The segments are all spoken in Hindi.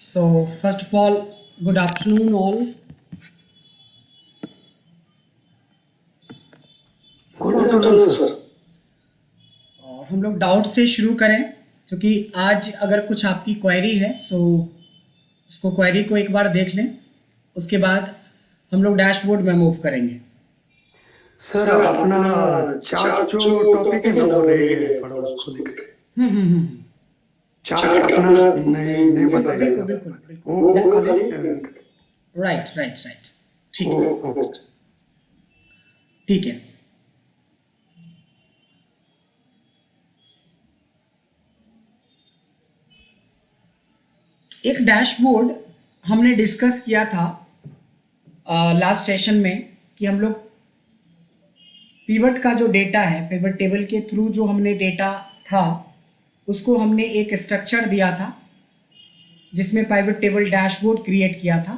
So, first of all, good afternoon, all. Good afternoon sir. और हम लोग डाउट से शुरू करें क्योंकि आज अगर कुछ आपकी क्वेरी है सो उसको क्वेरी को एक बार देख लें, उसके बाद हम लोग डैशबोर्ड में मूव करेंगे। सर अपना चार्ट जो टॉपिक है ना वो रह गया है थोड़ा, उसको देख चार्ट अपना नहीं नहीं बिल्कुल बताइएगा। बिल्कुल बिल्कुल वो खाली राइट राइट राइट ठीक वो है वो- ठीक है। एक डैशबोर्ड हमने डिस्कस किया था लास्ट सेशन में कि हम लोग पिवट का जो डेटा है, पिवट टेबल के थ्रू जो हमने डेटा था उसको हमने एक स्ट्रक्चर दिया था जिसमें पिवट टेबल डैशबोर्ड क्रिएट किया था।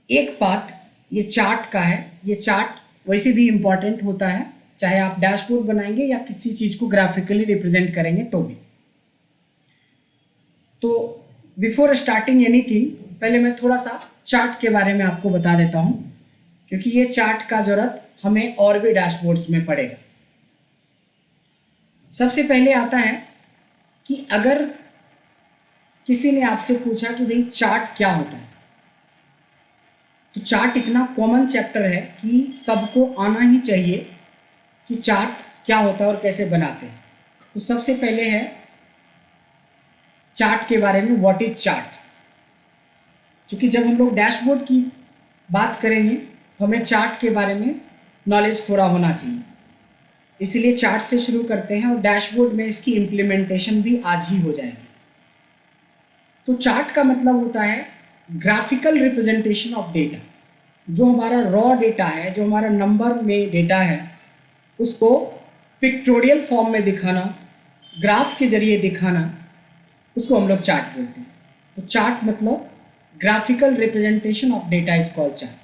एक पार्ट ये चार्ट का है। ये चार्ट वैसे भी इम्पॉर्टेंट होता है, चाहे आप डैशबोर्ड बनाएंगे या किसी चीज़ को ग्राफिकली रिप्रेजेंट करेंगे तो भी। तो बिफोर स्टार्टिंग एनीथिंग पहले मैं थोड़ा सा चार्ट के बारे में आपको बता देता हूँ, क्योंकि ये चार्ट का ज़रूरत हमें और भी डैशबोर्ड्स में पड़ेगा। सबसे पहले आता है कि अगर किसी ने आपसे पूछा कि भाई चार्ट क्या होता है, तो चार्ट इतना कॉमन चैप्टर है कि सबको आना ही चाहिए कि चार्ट क्या होता है और कैसे बनाते हैं। तो सबसे पहले है चार्ट के बारे में, व्हाट इज चार्ट। क्योंकि जब हम लोग डैशबोर्ड की बात करेंगे तो हमें चार्ट के बारे में नॉलेज थोड़ा होना चाहिए, इसलिए चार्ट से शुरू करते हैं और डैशबोर्ड में इसकी इम्प्लीमेंटेशन भी आज ही हो जाएगी। तो चार्ट का मतलब होता है ग्राफिकल रिप्रेजेंटेशन ऑफ डेटा। जो हमारा रॉ डेटा है, जो हमारा नंबर में डेटा है, उसको पिक्टोरियल फॉर्म में दिखाना, ग्राफ के जरिए दिखाना, उसको हम लोग चार्ट बोलते हैं। तो चार्ट मतलब graphical representation of data is called chart.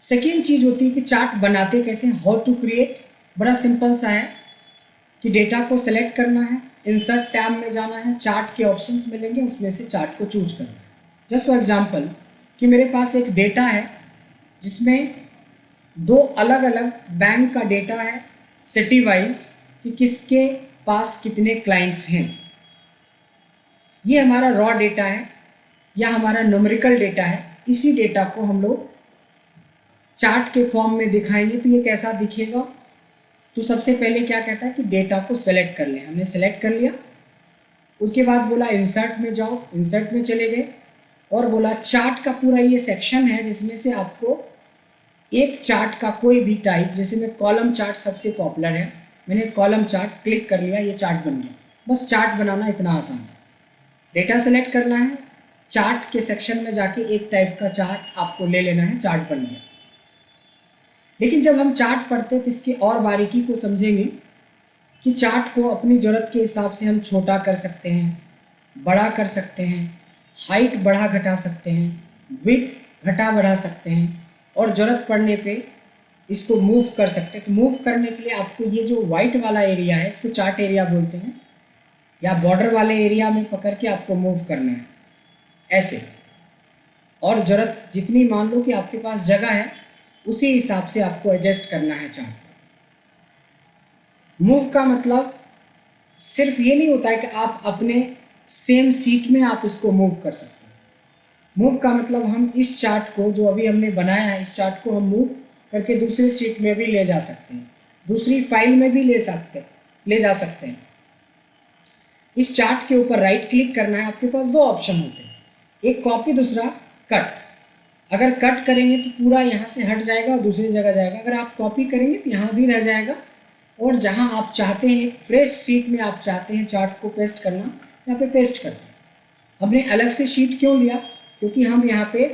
Second चीज होती है कि चार्ट बनाते कैसे, हाउ टू क्रिएट। बड़ा सिंपल सा है कि डेटा को सेलेक्ट करना है, इंसर्ट टैब में जाना है, चार्ट के ऑप्शंस मिलेंगे, उसमें से चार्ट को चूज करना है। जस्ट फॉर एग्जांपल कि मेरे पास एक डेटा है जिसमें दो अलग अलग बैंक का डेटा है सिटी वाइज कि किसके पास कितने क्लाइंट्स हैं। ये हमारा रॉ डेटा है या हमारा न्यूमेरिकल डेटा है। इसी डेटा को हम लोग चार्ट के फॉर्म में दिखाएंगे तो ये कैसा दिखेगा। तो सबसे पहले क्या कहता है कि डेटा को सेलेक्ट कर लें। हमने सेलेक्ट कर लिया, उसके बाद बोला इंसर्ट में जाओ, इंसर्ट में चले गए और बोला चार्ट का पूरा ये सेक्शन है जिसमें से आपको एक चार्ट का कोई भी टाइप, जैसे में कॉलम चार्ट सबसे पॉपुलर है, मैंने कॉलम चार्ट क्लिक कर लिया, ये चार्ट बन गया। बस चार्ट बनाना इतना आसान है। डेटा सेलेक्ट करना है, चार्ट के सेक्शन में जाके एक टाइप का चार्ट आपको ले लेना है, चार्ट बन गया। लेकिन जब हम चार्ट पढ़ते हैं तो इसकी और बारीकी को समझेंगे कि चार्ट को अपनी ज़रूरत के हिसाब से हम छोटा कर सकते हैं, बड़ा कर सकते हैं, हाइट बढ़ा घटा सकते हैं, विड्थ घटा बढ़ा सकते हैं, और ज़रूरत पड़ने पे इसको मूव कर सकते हैं। तो मूव करने के लिए आपको ये जो वाइट वाला एरिया है इसको चार्ट एरिया बोलते हैं, या बॉर्डर वाले एरिया में पकड़ के आपको मूव करना है ऐसे। और ज़रूरत जितनी मान लो कि आपके पास जगह है उसी हिसाब से आपको एडजस्ट करना है चार्ट। मूव का मतलब सिर्फ ये नहीं होता है कि आप अपने सेम सीट में आप इसको मूव कर सकते हैं। मूव का मतलब हम इस चार्ट को जो अभी हमने बनाया है, इस चार्ट को हम मूव करके दूसरी सीट में भी ले जा सकते हैं, दूसरी फाइल में भी ले जा सकते हैं। इस चार्ट के ऊपर राइट क्लिक करना है, आपके पास दो ऑप्शन होते हैं, एक कॉपी, दूसरा कट। अगर कट करेंगे तो पूरा यहाँ से हट जाएगा और दूसरी जगह जाएगा। अगर आप कॉपी करेंगे तो यहाँ भी रह जाएगा, और जहाँ आप चाहते हैं फ्रेश सीट में आप चाहते हैं चार्ट को पेस्ट करना, यहाँ पे पेस्ट करते हैं। हमने अलग से शीट क्यों लिया, क्योंकि हम यहाँ पे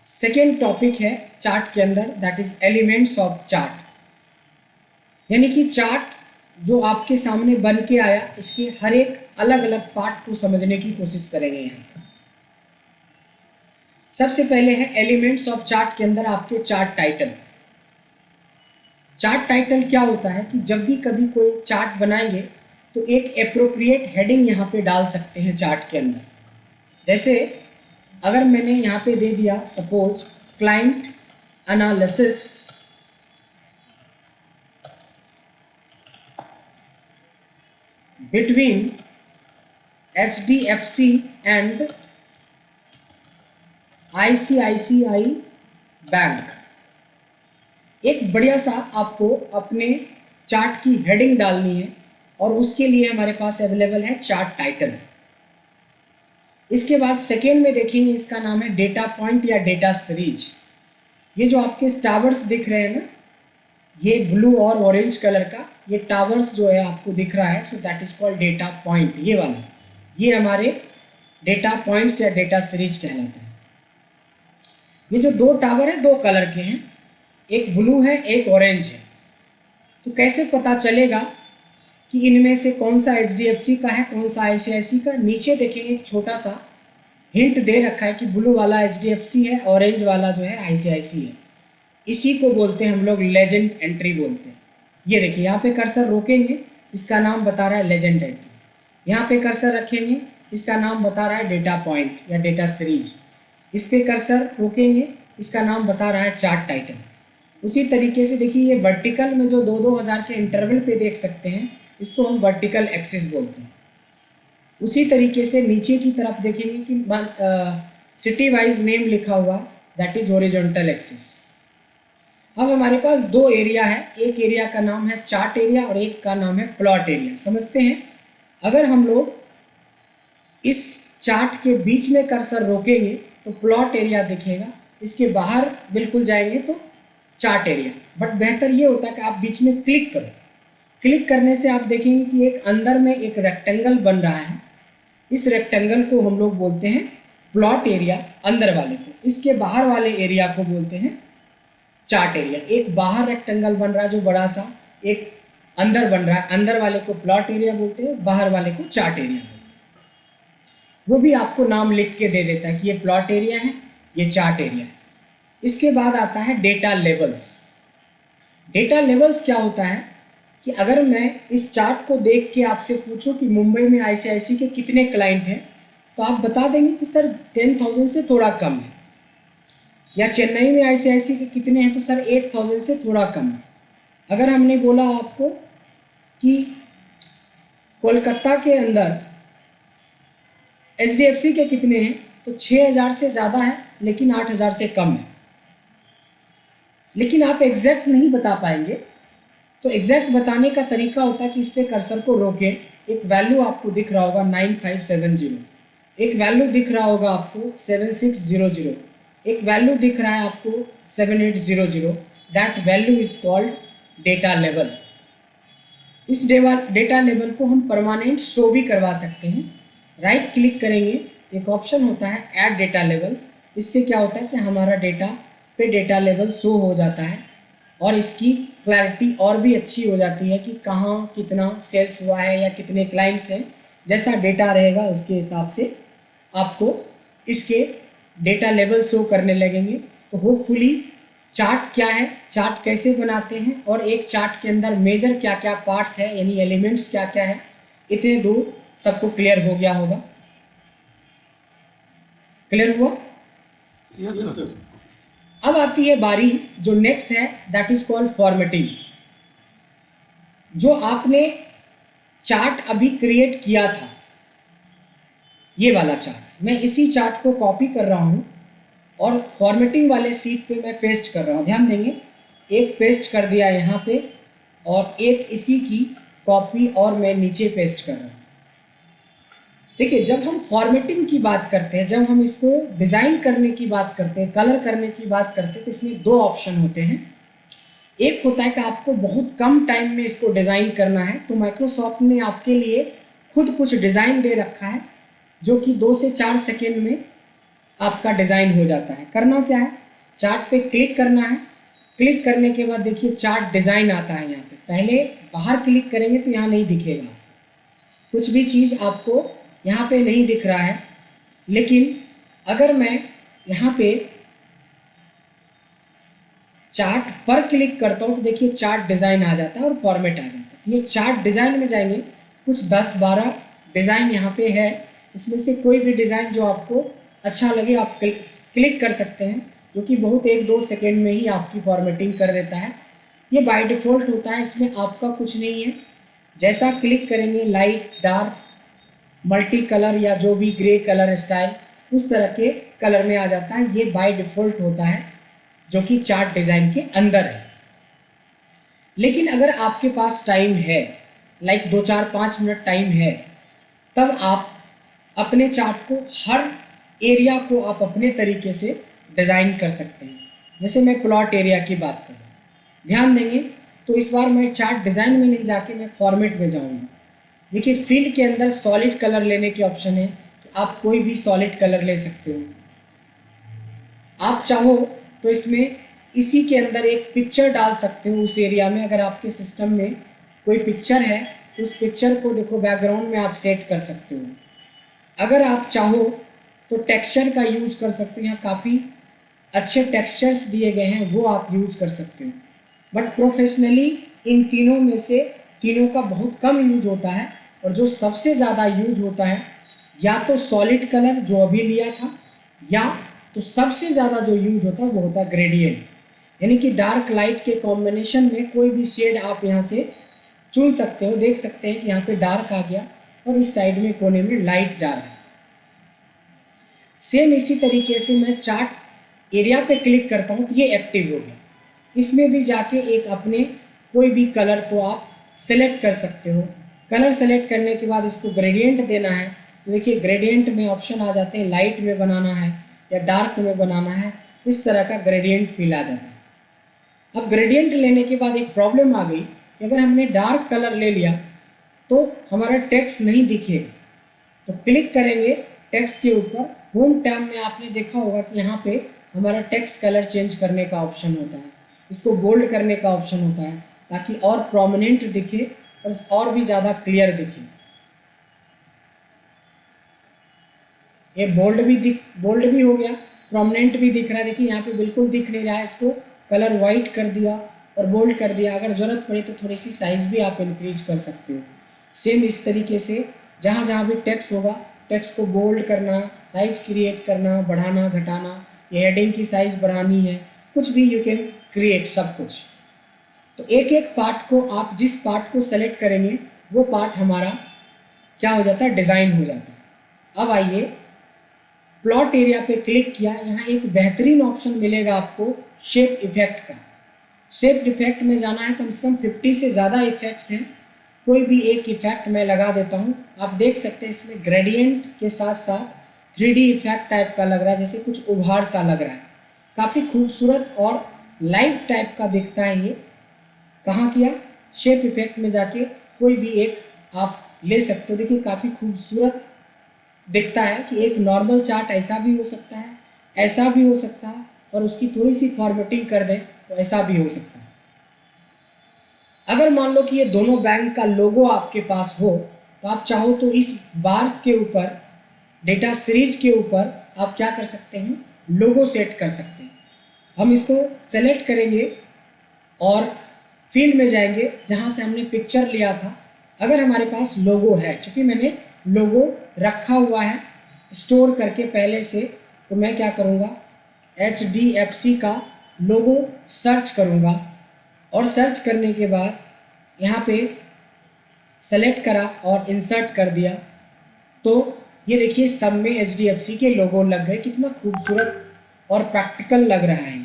सेकेंड टॉपिक है चार्ट के अंदर, that is elements of chart. यानी कि चार्ट जो आपके सामने बन के आया, इसके हर एक अलग अलग पार्ट को समझने की कोशिश करेंगे यहाँ। सबसे पहले है एलिमेंट्स ऑफ चार्ट के अंदर आपके चार्ट टाइटल। चार्ट टाइटल क्या होता है कि जब भी कभी कोई चार्ट बनाएंगे तो एक एप्रोप्रिएट हेडिंग यहाँ पे डाल सकते हैं चार्ट के अंदर। जैसे अगर मैंने यहाँ पे दे दिया suppose client analysis between HDFC and ICICI bank, एक बढ़िया सा आपको अपने चार्ट की हेडिंग डालनी है और उसके लिए हमारे पास अवेलेबल है चार्ट टाइटल। इसके बाद सेकेंड में देखेंगे, इसका नाम है डेटा पॉइंट या डेटा सीरीज। ये जो आपके टावर्स दिख रहे हैं ना, ये ब्लू और ऑरेंज कलर का ये टावर्स जो है आपको दिख रहा है, so that is called data point. ये वाला, ये हमारे डेटा पॉइंट्स या डेटा सीरीज कहलाता है। ये जो दो टावर है दो कलर के हैं, एक ब्लू है एक ऑरेंज है। तो कैसे पता चलेगा कि इनमें से कौन सा HDFC का है कौन सा ICICI का? नीचे देखेंगे एक छोटा सा हिंट दे रखा है कि ब्लू वाला HDFC है, ऑरेंज वाला जो है ICICI है। इसी को बोलते हैं हम लोग लेजेंड एंट्री बोलते हैं। ये देखिए यहाँ पे कर्सर रोकेंगे, इसका नाम बता रहा है लेजेंड एंट्री। यहाँ पे कर्सर रखेंगे, इसका नाम बता रहा है डेटा पॉइंट या डेटा सीरीज। इस पे कर्सर रोकेंगे, इसका नाम बता रहा है चार्ट टाइटल। उसी तरीके से देखिए ये वर्टिकल में जो 2-2 हज़ार के इंटरवल पे देख सकते हैं, इसको हम वर्टिकल एक्सिस बोलते हैं। उसी तरीके से नीचे की तरफ देखेंगे कि सिटी वाइज नेम लिखा हुआ, दैट इज हॉरिजॉन्टल एक्सिस। अब हमारे पास दो एरिया है, एक एरिया का नाम है चार्ट एरिया और एक का नाम है प्लॉट एरिया। समझते हैं, अगर हम लोग इस चार्ट के बीच में कर्सर रोकेंगे तो प्लॉट एरिया दिखेगा, इसके बाहर बिल्कुल जाएंगे तो चार्ट एरिया। बट बेहतर ये होता है कि आप बीच में क्लिक करो। क्लिक करने से आप देखेंगे कि एक अंदर में एक रेक्टेंगल बन रहा है। इस रेक्टेंगल को हम लोग बोलते हैं प्लॉट एरिया, अंदर वाले को। इसके बाहर वाले एरिया को बोलते हैं चार्ट एरिया। एक बाहर रेक्टेंगल बन रहा है जो बड़ा सा, एक अंदर बन रहा है, अंदर वाले को प्लॉट एरिया बोलते हैं, बाहर वाले को चार्ट एरिया बोलते हैं। वो भी आपको नाम लिख के दे देता है कि ये प्लॉट एरिया है, ये चार्ट एरिया है। इसके बाद आता है डेटा लेवल्स। डेटा लेवल्स क्या होता है कि अगर मैं इस चार्ट को देख के आपसे पूछूं कि मुंबई में ICICI के कितने क्लाइंट हैं, तो आप बता देंगे कि सर 10,000 से थोड़ा कम है। या चेन्नई में ICICI के कितने हैं, तो सर 8,000 से थोड़ा कम है। अगर हमने बोला आपको कि कोलकाता के अंदर HDFC के कितने हैं, तो 6,000 से ज़्यादा है लेकिन 8,000 से कम है। लेकिन आप एग्जैक्ट नहीं बता पाएंगे, तो एग्जैक्ट बताने का तरीका होता है कि इस पे कर्सर को रोके, एक वैल्यू आपको दिख रहा होगा 9570, एक वैल्यू दिख रहा होगा आपको 7600, एक वैल्यू दिख रहा है आपको 7800। That value is called data level. इस डेटा लेवल को हम परमानेंट शो भी करवा सकते हैं। राइट क्लिक करेंगे, एक ऑप्शन होता है ऐड डेटा लेवल। इससे क्या होता है कि हमारा डेटा पे डेटा लेवल शो हो जाता है और इसकी क्लैरिटी और भी अच्छी हो जाती है कि कहाँ कितना सेल्स हुआ है या कितने क्लाइंट्स हैं। जैसा डेटा रहेगा उसके हिसाब से आपको इसके डेटा लेवल शो करने लगेंगे। तो होपफुली चार्ट क्या है, चार्ट कैसे बनाते हैं और एक चार्ट के अंदर मेजर क्या क्या पार्ट्स है यानी एलिमेंट्स क्या क्या है, इतने दो सबको क्लियर हो गया होगा। क्लियर हुआ? Yes sir. अब आती है बारी जो नेक्स्ट है, दैट इज कॉल्ड फॉर्मेटिंग। जो आपने चार्ट अभी क्रिएट किया था, ये वाला चार्ट, मैं इसी चार्ट को कॉपी कर रहा हूँ और फॉर्मेटिंग वाले सीट पे मैं पेस्ट कर रहा हूँ। ध्यान देंगे, एक पेस्ट कर दिया यहाँ पे और एक इसी की कॉपी और मैं नीचे पेस्ट कर रहा हूँ। देखिए, जब हम फॉर्मेटिंग की बात करते हैं, जब हम इसको डिज़ाइन करने की बात करते हैं, कलर करने की बात करते हैं, तो इसमें दो ऑप्शन होते हैं। एक होता है कि आपको बहुत कम टाइम में इसको डिज़ाइन करना है, तो माइक्रोसॉफ्ट ने आपके लिए खुद कुछ डिज़ाइन दे रखा है जो कि 2 से 4 सेकेंड में आपका डिज़ाइन हो जाता है। करना क्या है, चार्ट पे क्लिक करना है। क्लिक करने के बाद देखिए चार्ट डिज़ाइन आता है यहाँ पे। पहले बाहर क्लिक करेंगे तो यहाँ नहीं दिखेगा, कुछ भी चीज़ आपको यहाँ पे नहीं दिख रहा है। लेकिन अगर मैं यहाँ पे चार्ट पर क्लिक करता हूँ तो देखिए चार्ट डिज़ाइन आ जाता है और फॉर्मेट आ जाता है। ये चार्ट डिज़ाइन में जाएंगे कुछ 10-12 डिज़ाइन यहाँ पे है। इसमें से कोई भी डिज़ाइन जो आपको अच्छा लगे आप क्लिक कर सकते हैं, जो कि बहुत 1-2 सेकेंड में ही आपकी फॉर्मेटिंग कर देता है। ये बाय डिफ़ॉल्ट होता है, इसमें आपका कुछ नहीं है। जैसा क्लिक करेंगे लाइट, डार्क, मल्टी कलर या जो भी ग्रे कलर स्टाइल उस तरह के कलर में आ जाता है। ये बाय डिफ़ॉल्ट होता है जो कि चार्ट डिज़ाइन के अंदर है। लेकिन अगर आपके पास टाइम है, लाइक 2-4-5 मिनट टाइम है, तब आप अपने चार्ट को हर एरिया को आप अपने तरीके से डिज़ाइन कर सकते हैं। जैसे मैं प्लॉट एरिया की बात करूँ, ध्यान देंगे तो इस बार मैं चार्ट डिज़ाइन में नहीं जाके मैं फॉर्मेट में जाऊँगा। देखिए फील्ड के अंदर सॉलिड कलर लेने के ऑप्शन है, आप कोई भी सॉलिड कलर ले सकते हो। आप चाहो तो इसमें इसी के अंदर एक पिक्चर डाल सकते हो उस एरिया में। अगर आपके सिस्टम में कोई पिक्चर है तो उस पिक्चर को देखो बैकग्राउंड में आप सेट कर सकते हो। अगर आप चाहो तो टेक्सचर का यूज कर सकते हो, यहाँ काफ़ी अच्छे टेक्सचर्स दिए गए हैं, वो आप यूज कर सकते हो। बट प्रोफेशनली इन तीनों में से तीनों का बहुत कम यूज होता है, और जो सबसे ज़्यादा यूज होता है या तो सॉलिड कलर जो अभी लिया था, या तो सबसे ज़्यादा जो यूज होता है वो होता है ग्रेडियंट, यानी कि डार्क लाइट के कॉम्बिनेशन में कोई भी शेड आप यहाँ से चुन सकते हो। देख सकते हैं कि यहाँ पे डार्क आ गया और इस साइड में कोने में लाइट जा रहा है। सेम इसी तरीके से मैं चार्ट एरिया पे क्लिक करता हूँ तो ये एक्टिव हो गया। इसमें भी जाके एक अपने कोई भी कलर को आप सेलेक्ट कर सकते हो। कलर सेलेक्ट करने के बाद इसको ग्रेडियंट देना है तो देखिए ग्रेडियंट में ऑप्शन आ जाते हैं, लाइट में बनाना है या डार्क में बनाना है, इस तरह का ग्रेडियंट फील आ जाता है। अब ग्रेडियंट लेने के बाद एक प्रॉब्लम आ गई कि अगर हमने डार्क कलर ले लिया तो हमारा टेक्स्ट नहीं दिखेगा। तो क्लिक करेंगे टेक्स्ट के ऊपर, होम टैब में आपने देखा होगा कि यहाँ पे हमारा टेक्स्ट कलर चेंज करने का ऑप्शन होता है, इसको बोल्ड करने का ऑप्शन होता है ताकि और प्रोमिनेंट दिखे और भी ज़्यादा क्लियर दिखे। ये बोल्ड भी हो गया, प्रोमिनेंट भी दिख रहा है। देखिए यहाँ पे बिल्कुल दिख नहीं रहा है, इसको कलर वाइट कर दिया और बोल्ड कर दिया। अगर ज़रूरत पड़े तो थोड़ी सी साइज़ भी आप इंक्रीज कर सकते हो। सेम इस तरीके से जहाँ जहाँ भी टेक्स्ट होगा, टेक्स्ट को बोल्ड करना, साइज़ क्रिएट करना, बढ़ाना घटाना, ये हेडिंग की साइज़ बढ़ानी है, कुछ भी यू कैन क्रिएट सब कुछ। तो एक एक पार्ट को आप जिस पार्ट को सेलेक्ट करेंगे वो पार्ट हमारा क्या हो जाता है, डिज़ाइन हो जाता है। अब आइए प्लॉट एरिया पे क्लिक किया, यहाँ एक बेहतरीन ऑप्शन मिलेगा आपको शेप इफेक्ट का। शेप इफेक्ट में जाना है, कम से कम 50 से ज़्यादा इफेक्ट्स हैं। कोई भी एक इफेक्ट मैं लगा देता हूँ। आप देख सकते हैं इसमें ग्रेडियंट के साथ साथ 3D इफेक्ट टाइप का लग रहा है, जैसे कुछ उभार सा लग रहा है, काफ़ी खूबसूरत और लाइव टाइप का दिखता है। ये कहाँ किया, शेप इफेक्ट में जाके कोई भी एक आप ले सकते हो। देखिए काफ़ी खूबसूरत दिखता है कि एक नॉर्मल चार्ट ऐसा भी हो सकता है, ऐसा भी हो सकता है, और उसकी थोड़ी सी फॉर्मेटिंग कर दें तो ऐसा भी हो सकता है। अगर मान लो कि ये दोनों बैंक का लोगो आपके पास हो तो आप चाहो तो इस बार्स के ऊपर, डेटा सीरीज के ऊपर आप क्या कर सकते हैं, लोगो सेट कर सकते हैं। हम इसको सेलेक्ट करेंगे और फील्ड में जाएंगे जहाँ से हमने पिक्चर लिया था। अगर हमारे पास लोगो है, चूँकि मैंने लोगो रखा हुआ है स्टोर करके पहले से, तो मैं क्या करूँगा, HDFC का लोगो सर्च करूँगा और सर्च करने के बाद यहाँ पे सेलेक्ट करा और इंसर्ट कर दिया तो ये देखिए सब में HDFC के लोगो लग गए। कितना खूबसूरत और प्रैक्टिकल लग रहा है ये।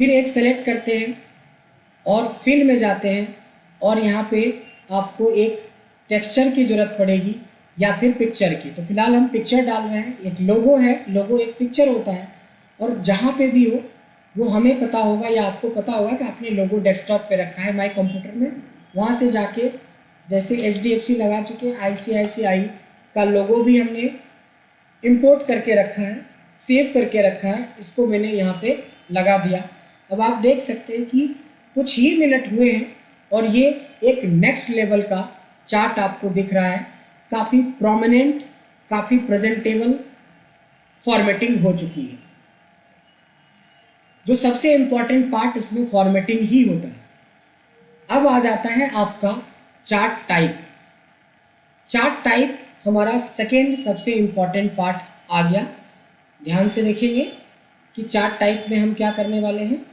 फिर एक सेलेक्ट करते हैं और फिल में जाते हैं और यहाँ पे आपको एक टेक्सचर की ज़रूरत पड़ेगी या फिर पिक्चर की। तो फिलहाल हम पिक्चर डाल रहे हैं। एक लोगो है, लोगो एक पिक्चर होता है, और जहाँ पे भी हो वो हमें पता होगा या आपको पता होगा कि आपने लोगो डेस्कटॉप पे रखा है माई कंप्यूटर में। वहाँ से जाके जैसे HDFC लगा चुके हैं, ICICI का लोगो भी हमने इंपोर्ट करके रखा है, सेव करके रखा है, इसको मैंने यहाँ पे लगा दिया। अब आप देख सकते हैं कि कुछ ही मिनट हुए हैं और ये एक नेक्स्ट लेवल का चार्ट आपको दिख रहा है। काफ़ी प्रोमिनेंट, काफ़ी प्रेजेंटेबल फॉर्मेटिंग हो चुकी है। जो सबसे इम्पॉर्टेंट पार्ट इसमें फॉर्मेटिंग ही होता है। अब आ जाता है आपका चार्ट टाइप। चार्ट टाइप हमारा सेकेंड सबसे इम्पॉर्टेंट पार्ट आ गया। ध्यान से देखेंगे कि चार्ट टाइप में हम क्या करने वाले हैं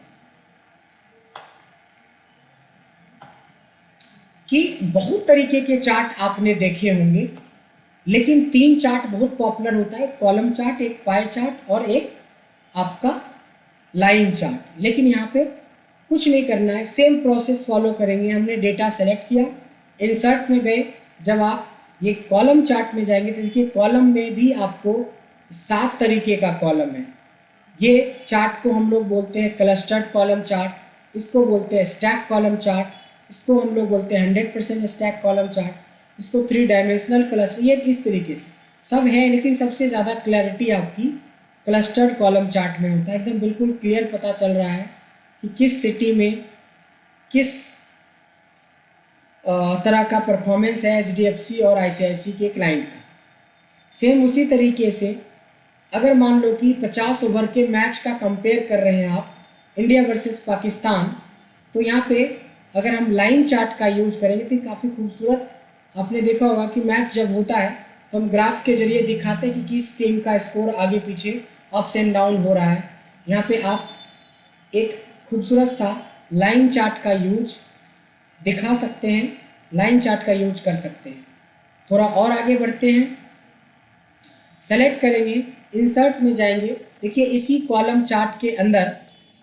कि बहुत तरीके के चार्ट आपने देखे होंगे, लेकिन 3 चार्ट बहुत पॉपुलर होता है, कॉलम चार्ट, एक पाई चार्ट और एक आपका लाइन चार्ट। लेकिन यहाँ पे कुछ नहीं करना है, सेम प्रोसेस फॉलो करेंगे। हमने डेटा सेलेक्ट किया, इंसर्ट में गए, जब आप ये कॉलम चार्ट में जाएंगे तो देखिए कॉलम में भी आपको 7 तरीके का कॉलम है। ये चार्ट को हम लोग बोलते हैं क्लस्टर्ड कॉलम चार्ट, इसको बोलते हैं स्टैक कॉलम चार्ट, इसको हम लोग बोलते हैं 100% स्टैक कॉलम चार्ट, इसको 3 डायमेंशनल क्लस्टर, ये इस तरीके से सब है। लेकिन सबसे ज़्यादा क्लैरिटी आपकी क्लस्टर्ड कॉलम चार्ट में होता है। एकदम बिल्कुल क्लियर पता चल रहा है कि किस सिटी में किस तरह का परफॉर्मेंस है HDFC और ICICI के क्लाइंट का। सेम उसी तरीके से अगर मान लो कि 50 ओवर के मैच का कंपेयर कर रहे हैं आप, इंडिया वर्सेस पाकिस्तान, तो यहाँ पे अगर हम लाइन चार्ट का यूज करेंगे तो काफ़ी खूबसूरत, आपने देखा होगा कि मैच जब होता है तो हम ग्राफ के जरिए दिखाते हैं कि किस टीम का स्कोर आगे पीछे अप्स एंड डाउन हो रहा है। यहाँ पे आप एक खूबसूरत सा लाइन चार्ट का यूज दिखा सकते हैं, लाइन चार्ट का यूज कर सकते हैं। थोड़ा और आगे बढ़ते हैं, सेलेक्ट करेंगे, इंसर्ट में जाएंगे। देखिए इसी कॉलम चार्ट के अंदर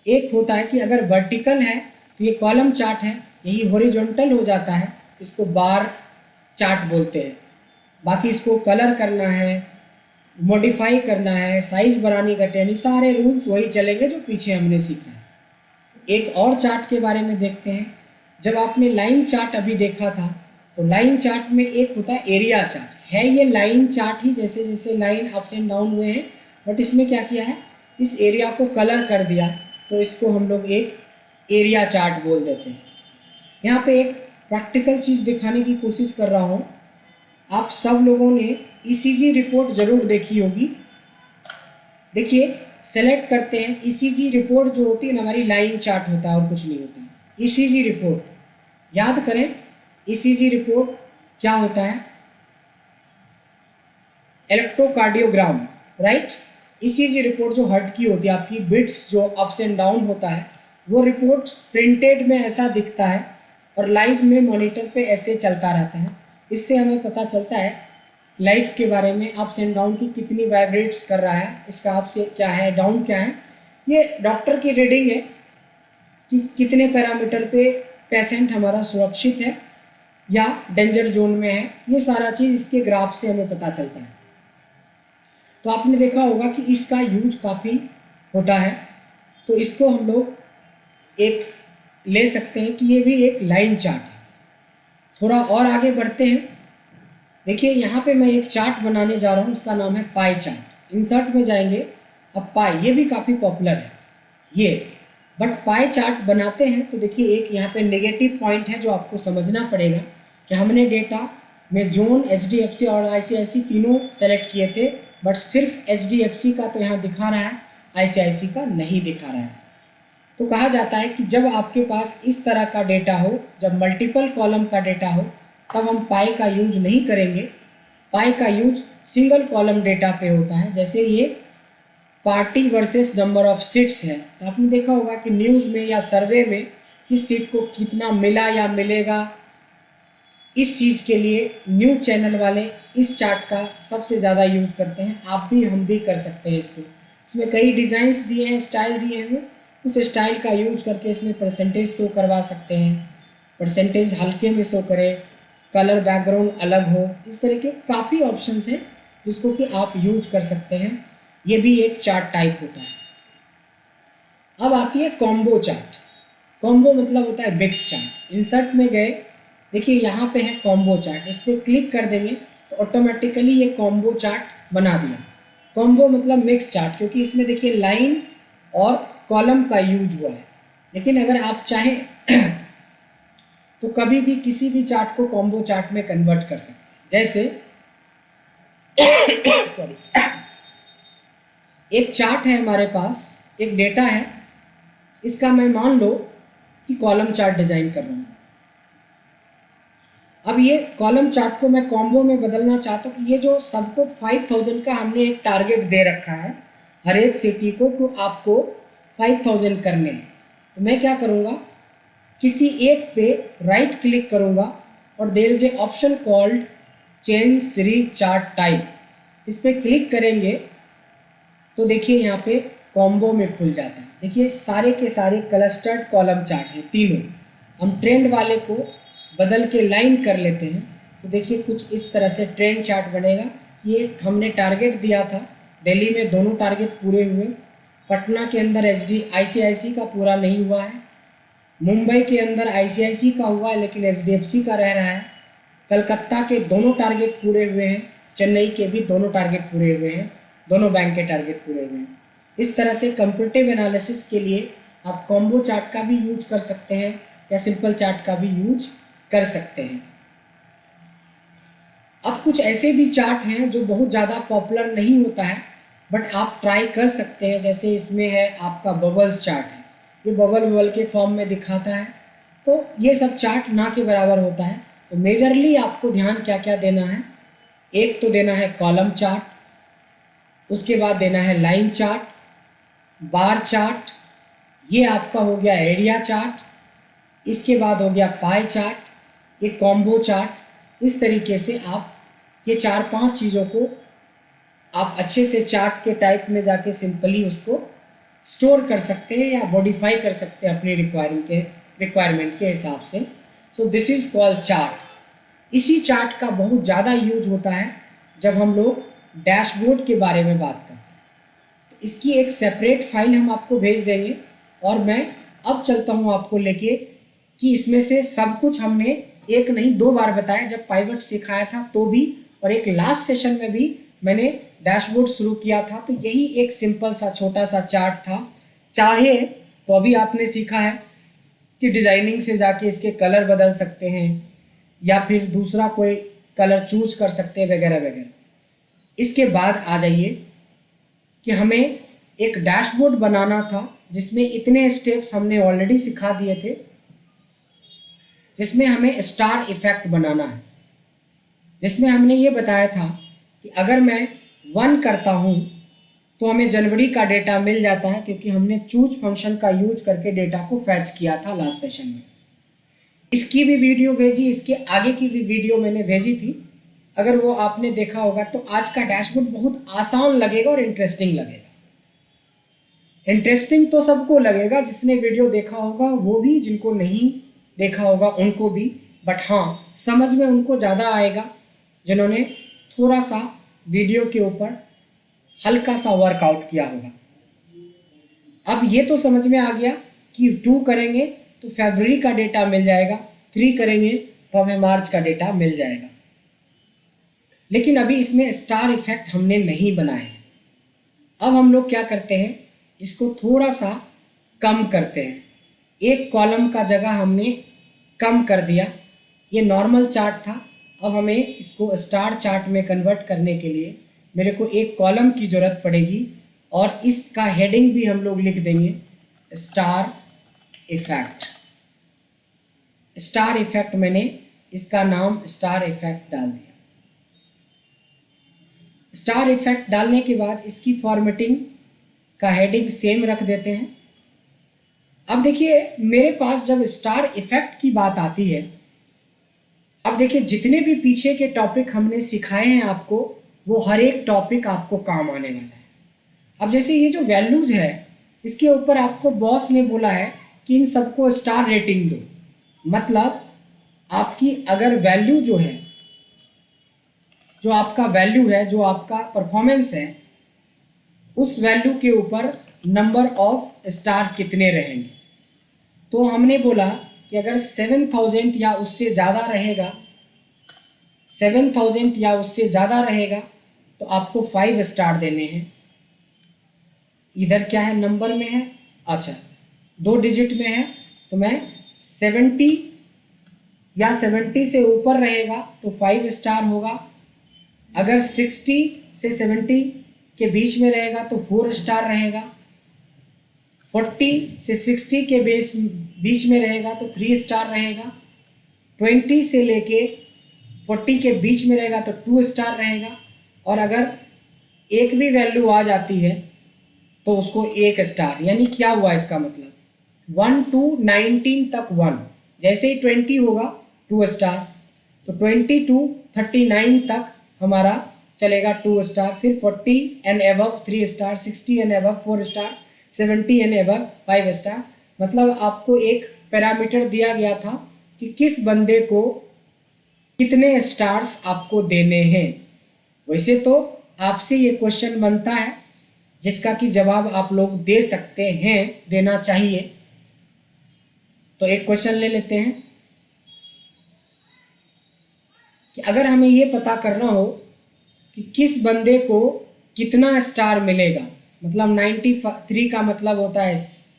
एक होता है कि अगर वर्टिकल है तो ये कॉलम चार्ट है, यही हॉरिजॉन्टल हो जाता है, इसको बार चार्ट बोलते हैं। बाकी इसको कलर करना है, मॉडिफाई करना है, साइज बढ़ाने घटाने, सारे रूल्स वही चलेंगे जो पीछे हमने सीखा है। एक और चार्ट के बारे में देखते हैं। जब आपने लाइन चार्ट अभी देखा था तो लाइन चार्ट में एक होता है एरिया चार्ट, है ये लाइन चार्ट ही, जैसे जैसे लाइन अप्स एंड डाउन हुए हैं, बट इसमें क्या किया है, इस एरिया को कलर कर दिया, तो इसको हम लोग एक एरिया चार्ट बोल देते हैं। यहाँ पे एक प्रैक्टिकल चीज़ दिखाने की कोशिश कर रहा हूँ। आप सब लोगों ने ECG रिपोर्ट ज़रूर देखी होगी। देखिए सेलेक्ट करते हैं, ECG रिपोर्ट जो होती है ना हमारी लाइन चार्ट होता है और कुछ नहीं होता है। ECG रिपोर्ट याद करें, ECG रिपोर्ट क्या होता है, इलेक्ट्रोकार्डियोग्राम, राइट। ECG रिपोर्ट जो हार्ट की होती है, आपकी बिट्स जो अप्स एंड डाउन होता है, वो रिपोर्ट प्रिंटेड में ऐसा दिखता है और लाइव में मॉनिटर पे ऐसे चलता रहता है। इससे हमें पता चलता है लाइफ के बारे में, अप्स एंड डाउन की कितनी वाइब्रेट्स कर रहा है, इसका अप्स क्या है, डाउन क्या है। ये डॉक्टर की रीडिंग है कि कितने पैरामीटर पे पेशेंट हमारा सुरक्षित है या डेंजर जोन में है, ये सारा चीज़ इसके ग्राफ से हमें पता चलता है। तो आपने देखा होगा कि इसका यूज काफ़ी होता है, तो इसको हम लोग एक ले सकते हैं कि ये भी एक लाइन चार्ट है। थोड़ा और आगे बढ़ते हैं। देखिए यहाँ पे मैं एक चार्ट बनाने जा रहा हूँ, उसका नाम है पाई चार्ट। इंसर्ट में जाएंगे, अब पाई, ये भी काफ़ी पॉपुलर है ये, बट पाई चार्ट बनाते हैं तो देखिए एक यहाँ पे नेगेटिव पॉइंट है जो आपको समझना पड़ेगा कि हमने डेटा में जोन, HDFC और ICICI तीनों सेलेक्ट किए थे, बट सिर्फ HDFC का तो यहाँ दिखा रहा है, ICICI का नहीं दिखा रहा है। तो कहा जाता है कि जब आपके पास इस तरह का डेटा हो, जब मल्टीपल कॉलम का डेटा हो, तब हम पाई का यूज नहीं करेंगे। पाई का यूज सिंगल कॉलम डेटा पे होता है। जैसे ये party versus number of seats है, तो आपने देखा होगा कि न्यूज़ में या सर्वे में किस सीट को कितना मिला या मिलेगा, इस चीज़ के लिए न्यूज़ चैनल वाले इस चार्ट का सबसे ज़्यादा यूज करते हैं। आप भी, हम भी कर सकते हैं इसको। इसमें कई डिज़ाइंस दिए हैं, स्टाइल दिए हैं, उस स्टाइल का यूज करके इसमें परसेंटेज शो करवा सकते हैं, परसेंटेज हल्के में शो करे, कलर बैकग्राउंड अलग हो, इस तरह के काफ़ी ऑप्शंस हैं जिसको कि आप यूज कर सकते हैं। ये भी एक चार्ट टाइप होता है। अब आती है कॉम्बो चार्ट। कॉम्बो मतलब होता है मिक्स चार्ट। इंसर्ट में गए, देखिए यहाँ पे है कॉम्बो चार्ट, इस पर क्लिक कर देंगे तो ऑटोमेटिकली ये कॉम्बो चार्ट बना दिया। कॉम्बो मतलब मिक्स चार्ट, क्योंकि इसमें देखिए लाइन और कॉलम का यूज हुआ है। लेकिन अगर आप चाहें तो कभी भी किसी भी चार्ट को कॉम्बो चार्ट में कन्वर्ट कर सकते हैं। जैसे सॉरी, एक चार्ट है हमारे पास, एक डेटा है, इसका मैं मान लो कि कॉलम चार्ट डिजाइन कर रहा हूँ। अब ये कॉलम चार्ट को मैं कॉम्बो में बदलना चाहता हूँ कि ये जो सबको 5000 का हमने एक टारगेट दे रखा है हर एक सिटी को कि आपको 5000 करने हैं। तो मैं क्या करूँगा, किसी एक पे राइट क्लिक करूँगा और there is a option called change series chart type. इस पर क्लिक करेंगे तो देखिए यहाँ पे कॉम्बो में खुल जाता है। देखिए सारे के सारे क्लस्टर्ड कॉलम चार्ट हैं तीनों। हम ट्रेंड वाले को बदल के लाइन कर लेते हैं तो देखिए कुछ इस तरह से ट्रेंड चार्ट बनेगा। ये हमने टारगेट दिया था, दिल्ली में दोनों टारगेट पूरे हुए, पटना के अंदर ICICI का पूरा नहीं हुआ है, मुंबई के अंदर ICICI का हुआ है लेकिन HDFC का रह रहा है, कलकत्ता के दोनों टारगेट पूरे हुए हैं, चेन्नई के भी दोनों टारगेट पूरे हुए हैं, दोनों बैंक के टारगेट पूरे हुए हैं। इस तरह से कंपैरेटिव एनालिसिस के लिए आप कॉम्बो चार्ट का भी यूज कर सकते हैं या सिंपल चार्ट का भी यूज कर सकते हैं। अब कुछ ऐसे भी चार्ट हैं जो बहुत ज़्यादा पॉपुलर नहीं होता है बट आप ट्राई कर सकते हैं। जैसे इसमें है आपका बबल्स चार्ट है, ये बबल के फॉर्म में दिखाता है। तो ये सब चार्ट ना के बराबर होता है। तो मेजरली आपको ध्यान क्या क्या देना है, एक तो देना है कॉलम चार्ट, उसके बाद देना है लाइन चार्ट, बार चार्ट, ये आपका हो गया एरिया चार्ट, इसके बाद हो गया पाई चार्ट, ये कॉम्बो चार्ट। इस तरीके से आप ये 4-5 चीज़ों को आप अच्छे से चार्ट के टाइप में जाके सिंपली उसको स्टोर कर सकते हैं या मॉडिफाई कर सकते हैं अपनी रिक्वायरमेंट के हिसाब से। So this is called chart. इसी चार्ट का बहुत ज़्यादा यूज होता है जब हम लोग डैशबोर्ड के बारे में बात करते हैं। तो इसकी एक सेपरेट फाइल हम आपको भेज देंगे और मैं अब चलता हूँ आपको लेके कि इसमें से सब कुछ हमने एक नहीं 2 बार बताया, जब पाइवट सिखाया था तो भी, और एक लास्ट सेशन में भी मैंने डैशबोर्ड शुरू किया था। तो यही एक सिंपल सा छोटा सा चार्ट था। चाहे तो अभी आपने सीखा है कि डिज़ाइनिंग से जाके इसके कलर बदल सकते हैं या फिर दूसरा कोई कलर चूज कर सकते हैं वगैरह वगैरह। इसके बाद आ जाइए कि हमें एक डैशबोर्ड बनाना था जिसमें इतने स्टेप्स हमने ऑलरेडी सिखा दिए थे, जिसमें हमें स्टार इफेक्ट बनाना है, जिसमें हमने ये बताया था कि अगर मैं 1 करता हूँ तो हमें जनवरी का डेटा मिल जाता है क्योंकि हमने चूज फंक्शन का यूज करके डेटा को फैच किया था लास्ट सेशन में। इसकी भी वीडियो भेजी, इसके आगे की भी वीडियो मैंने भेजी थी, अगर वो आपने देखा होगा तो आज का डैशबोर्ड बहुत आसान लगेगा और इंटरेस्टिंग लगेगा। इंटरेस्टिंग तो सबको लगेगा, जिसने वीडियो देखा होगा वो भी, जिनको नहीं देखा होगा उनको भी, बट हाँ समझ में उनको ज़्यादा आएगा जिन्होंने थोड़ा सा वीडियो के ऊपर हल्का सा वर्कआउट किया होगा। अब ये तो समझ में आ गया कि 2 करेंगे तो फरवरी का डेटा मिल जाएगा, 3 करेंगे तो हमें मार्च का डेटा मिल जाएगा। लेकिन अभी इसमें स्टार इफेक्ट हमने नहीं बनाए हैं। अब हम लोग क्या करते हैं, इसको थोड़ा सा कम करते हैं। एक कॉलम का जगह हमने कम कर दिया। ये नॉर्मल चार्ट था, अब हमें इसको स्टार चार्ट में कन्वर्ट करने के लिए मेरे को एक कॉलम की ज़रूरत पड़ेगी और इसका हेडिंग भी हम लोग लिख देंगे स्टार इफेक्ट। स्टार इफेक्ट मैंने इसका नाम स्टार इफेक्ट डाल दिया। स्टार इफेक्ट डालने के बाद इसकी फॉर्मेटिंग का हेडिंग सेम रख देते हैं। अब देखिए मेरे पास जब स्टार इफेक्ट की बात आती है, अब देखिए जितने भी पीछे के टॉपिक हमने सिखाए हैं आपको, वो हर एक टॉपिक आपको काम आने वाला है। अब जैसे ये जो वैल्यूज़ है, इसके ऊपर आपको बॉस ने बोला है कि इन सबको स्टार रेटिंग दो। मतलब आपकी अगर वैल्यू जो है, जो आपका वैल्यू है, जो आपका परफॉर्मेंस है, उस वैल्यू के ऊपर नंबर ऑफ स्टार कितने रहेंगे। तो हमने बोला कि अगर 7000 या उससे ज़्यादा रहेगा, 7000 या उससे ज़्यादा रहेगा तो आपको 5 स्टार देने हैं। इधर क्या है, नंबर में है, अच्छा 2 डिजिट में है, तो मैं 70 या 70 से ऊपर रहेगा तो 5 स्टार होगा। अगर 60 से 70 के बीच में रहेगा तो 4 स्टार रहेगा। 40 से 60 के बीच में रहेगा तो 3 स्टार रहेगा। 20 से लेके 40 के बीच में रहेगा तो 2 स्टार रहेगा, और अगर एक भी वैल्यू आ जाती है तो उसको 1 स्टार। यानी क्या हुआ इसका मतलब 1 to 19 तक 1, जैसे ही 20 होगा 2 स्टार, तो 20 to 39 तक हमारा चलेगा 2 स्टार, फिर 40 and above 3 star, 60 and above 4 star, 70 and above 5 star. मतलब आपको एक पैरामीटर दिया गया था कि किस बंदे को कितने स्टार्स आपको देने हैं। वैसे तो आपसे ये क्वेश्चन बनता है जिसका कि जवाब आप लोग दे सकते हैं, देना चाहिए। तो एक क्वेश्चन ले लेते हैं कि अगर हमें ये पता करना हो कि किस बंदे को कितना स्टार मिलेगा, मतलब 93 का मतलब होता है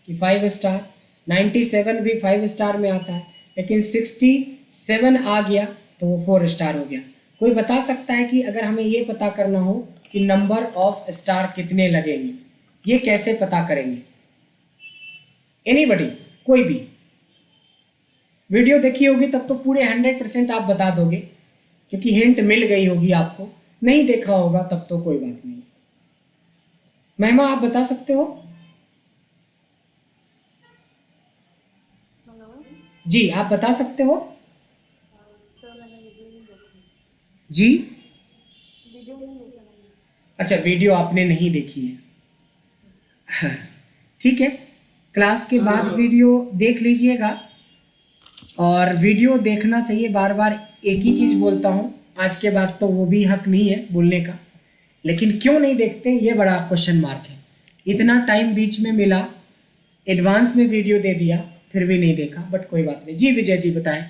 कि 5 स्टार, 97 भी 5 स्टार में आता है, लेकिन 67 आ गया तो वो 4 स्टार हो गया। कोई बता सकता है कि अगर हमें ये पता करना हो कि नंबर ऑफ स्टार कितने लगेंगे, ये कैसे पता करेंगे? एनीबडी, कोई भी वीडियो देखी होगी तब तो पूरे 100% आप बता दोगे, क्योंकि हिंट मिल गई होगी आपको। नहीं देखा होगा तब तो कोई बात नहीं। महिमा, आप बता सकते हो? जी, आप बता सकते हो? जी, अच्छा, वीडियो आपने नहीं देखी है। ठीक है, क्लास के बाद वीडियो देख लीजिएगा, और वीडियो देखना चाहिए। बार बार एक ही चीज़ बोलता हूँ, आज के बाद तो वो भी हक नहीं है बोलने का, लेकिन क्यों नहीं देखते ये बड़ा क्वेश्चन मार्क है। इतना टाइम बीच में मिला, एडवांस में वीडियो दे दिया, फिर भी नहीं देखा, बट कोई बात नहीं। जी विजय जी बताएं।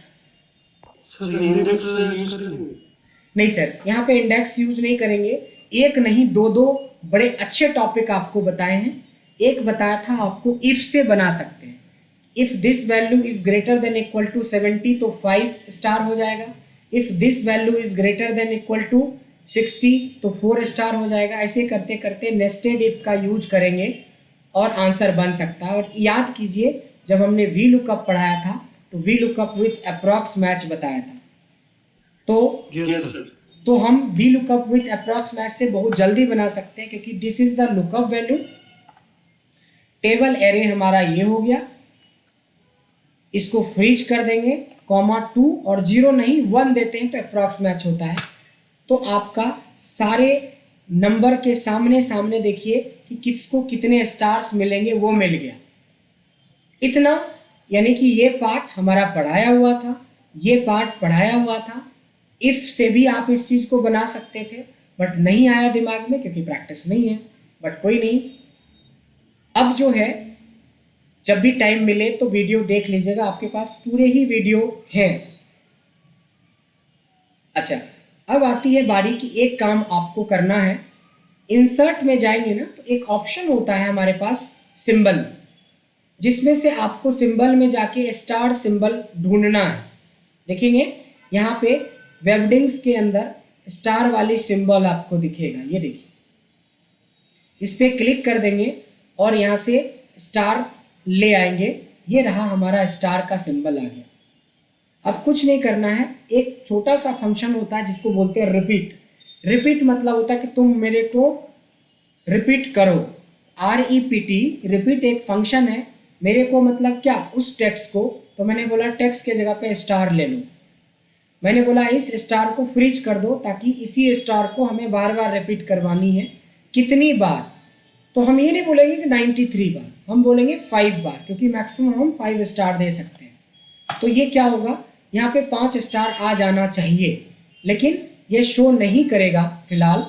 सर इंडेक्स यूज करेंगे? नहीं सर, यहाँ पे इंडेक्स यूज नहीं करेंगे। एक नहीं, दो बड़े अच्छे टॉपिक आपको बताए हैं। एक बताया था आपको इफ से बना सकते हैं, if this value is greater than equal to 70 तो 5 स्टार हो जाएगा, if this value is greater than equal to 60 तो 4 स्टार हो जाएगा। ऐसे करते करते नेस्टेड इफ का यूज करेंगे और आंसर बन सकता है। और याद कीजिए, जब हमने वी लुकअप पढ़ाया था तो V lookup with approx match बताया था, तो हम V lookup with approx match से बहुत जल्दी बना सकते हैं, क्योंकि this is the lookup value. Table array हमारा ये हो गया, इसको फ्रीज कर देंगे, कॉमा 2 और 0 नहीं 1 देते हैं तो अप्रॉक्स मैच होता है। तो आपका सारे नंबर के सामने सामने देखिए कि किसको कितने स्टार्स मिलेंगे, वो मिल गया इतना। यानी कि ये पार्ट हमारा पढ़ाया हुआ था, ये पार्ट पढ़ाया हुआ था। इफ से भी आप इस चीज़ को बना सकते थे, बट नहीं आया दिमाग में क्योंकि प्रैक्टिस नहीं है, बट कोई नहीं। अब जो है, जब भी टाइम मिले तो वीडियो देख लीजिएगा, आपके पास पूरे ही वीडियो हैं। अच्छा, अब आती है बारी कि एक काम आपको करना है। इंसर्ट में जाएंगे ना तो एक ऑप्शन होता है हमारे पास सिंबल, जिसमें से आपको सिंबल में जाके स्टार सिंबल ढूंढना है। देखेंगे यहाँ पे वेबडिंग्स के अंदर स्टार वाली सिंबल आपको दिखेगा, ये देखिए, इस पर क्लिक कर देंगे और यहाँ से स्टार ले आएंगे। ये रहा हमारा स्टार का सिंबल आ गया। अब कुछ नहीं करना है, एक छोटा सा फंक्शन होता है जिसको बोलते हैं रिपीट। रिपीट मतलब होता है कि तुम मेरे को रिपीट करो, REPT। रिपीट एक फंक्शन है। मेरे को मतलब क्या, उस टेक्स्ट को, तो मैंने बोला टेक्स्ट के जगह पे स्टार ले लो। मैंने बोला इस स्टार को फ्रीज कर दो ताकि इसी स्टार को हमें बार बार रिपीट करवानी है। कितनी बार? तो हम ये नहीं बोलेंगे कि 93 बार, हम बोलेंगे 5 बार, क्योंकि मैक्सिमम हम 5 स्टार दे सकते हैं। तो ये क्या होगा, यहाँ पे 5 स्टार आ जाना चाहिए, लेकिन ये शो नहीं करेगा फिलहाल।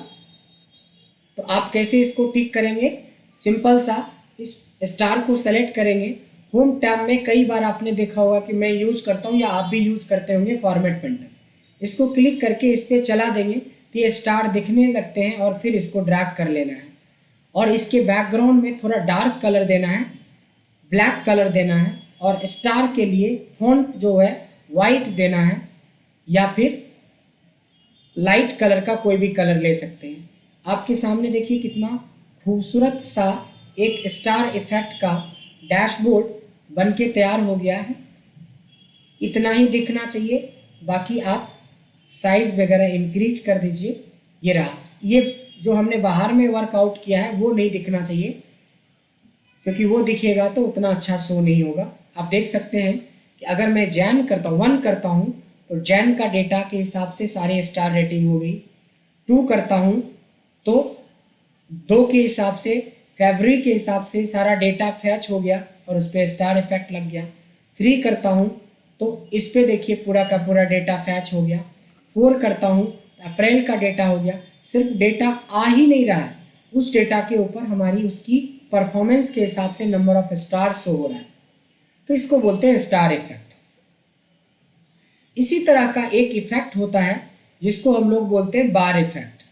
तो आप कैसे इसको ठीक करेंगे? सिंपल सा, इस स्टार को सेलेक्ट करेंगे। होम टैब में कई बार आपने देखा होगा कि मैं यूज करता हूँ या आप भी यूज करते होंगे फॉर्मेट पेंटर। इसको क्लिक करके इस पर चला देंगे तो ये स्टार दिखने लगते हैं, और फिर इसको ड्रैग कर लेना है और इसके बैकग्राउंड में थोड़ा डार्क कलर देना है, ब्लैक कलर देना है, और स्टार के लिए फॉन्ट जो है वाइट देना है, या फिर लाइट कलर का कोई भी कलर ले सकते हैं। आपके सामने देखिए कितना खूबसूरत सा एक स्टार इफेक्ट का डैशबोर्ड बन के तैयार हो गया है। इतना ही दिखना चाहिए, बाकी आप साइज वगैरह इंक्रीज कर दीजिए। ये रहा, ये जो हमने बाहर में वर्कआउट किया है वो नहीं दिखना चाहिए, क्योंकि वो दिखेगा तो उतना अच्छा शो नहीं होगा। आप देख सकते हैं कि अगर मैं जैन करता हूँ, 1 करता हूँ तो जैन का डेटा के हिसाब से सारे स्टार रेटिंग हो गई। 2 करता हूँ तो 2 के हिसाब से, फैब्री के हिसाब से सारा डेटा फैच हो गया और उस पर स्टार इफेक्ट लग गया। 3 करता हूँ तो इस पे देखिए पूरा का पूरा डेटा फैच हो गया। 4 करता हूँ अप्रैल का डेटा हो गया। सिर्फ डेटा आ ही नहीं रहा है, उस डेटा के ऊपर हमारी उसकी परफॉर्मेंस के हिसाब से नंबर ऑफ स्टार शो हो रहा है, तो इसको बोलते हैं स्टार इफेक्ट। इसी तरह का एक इफेक्ट होता है जिसको हम लोग बोलते हैं बार इफेक्ट।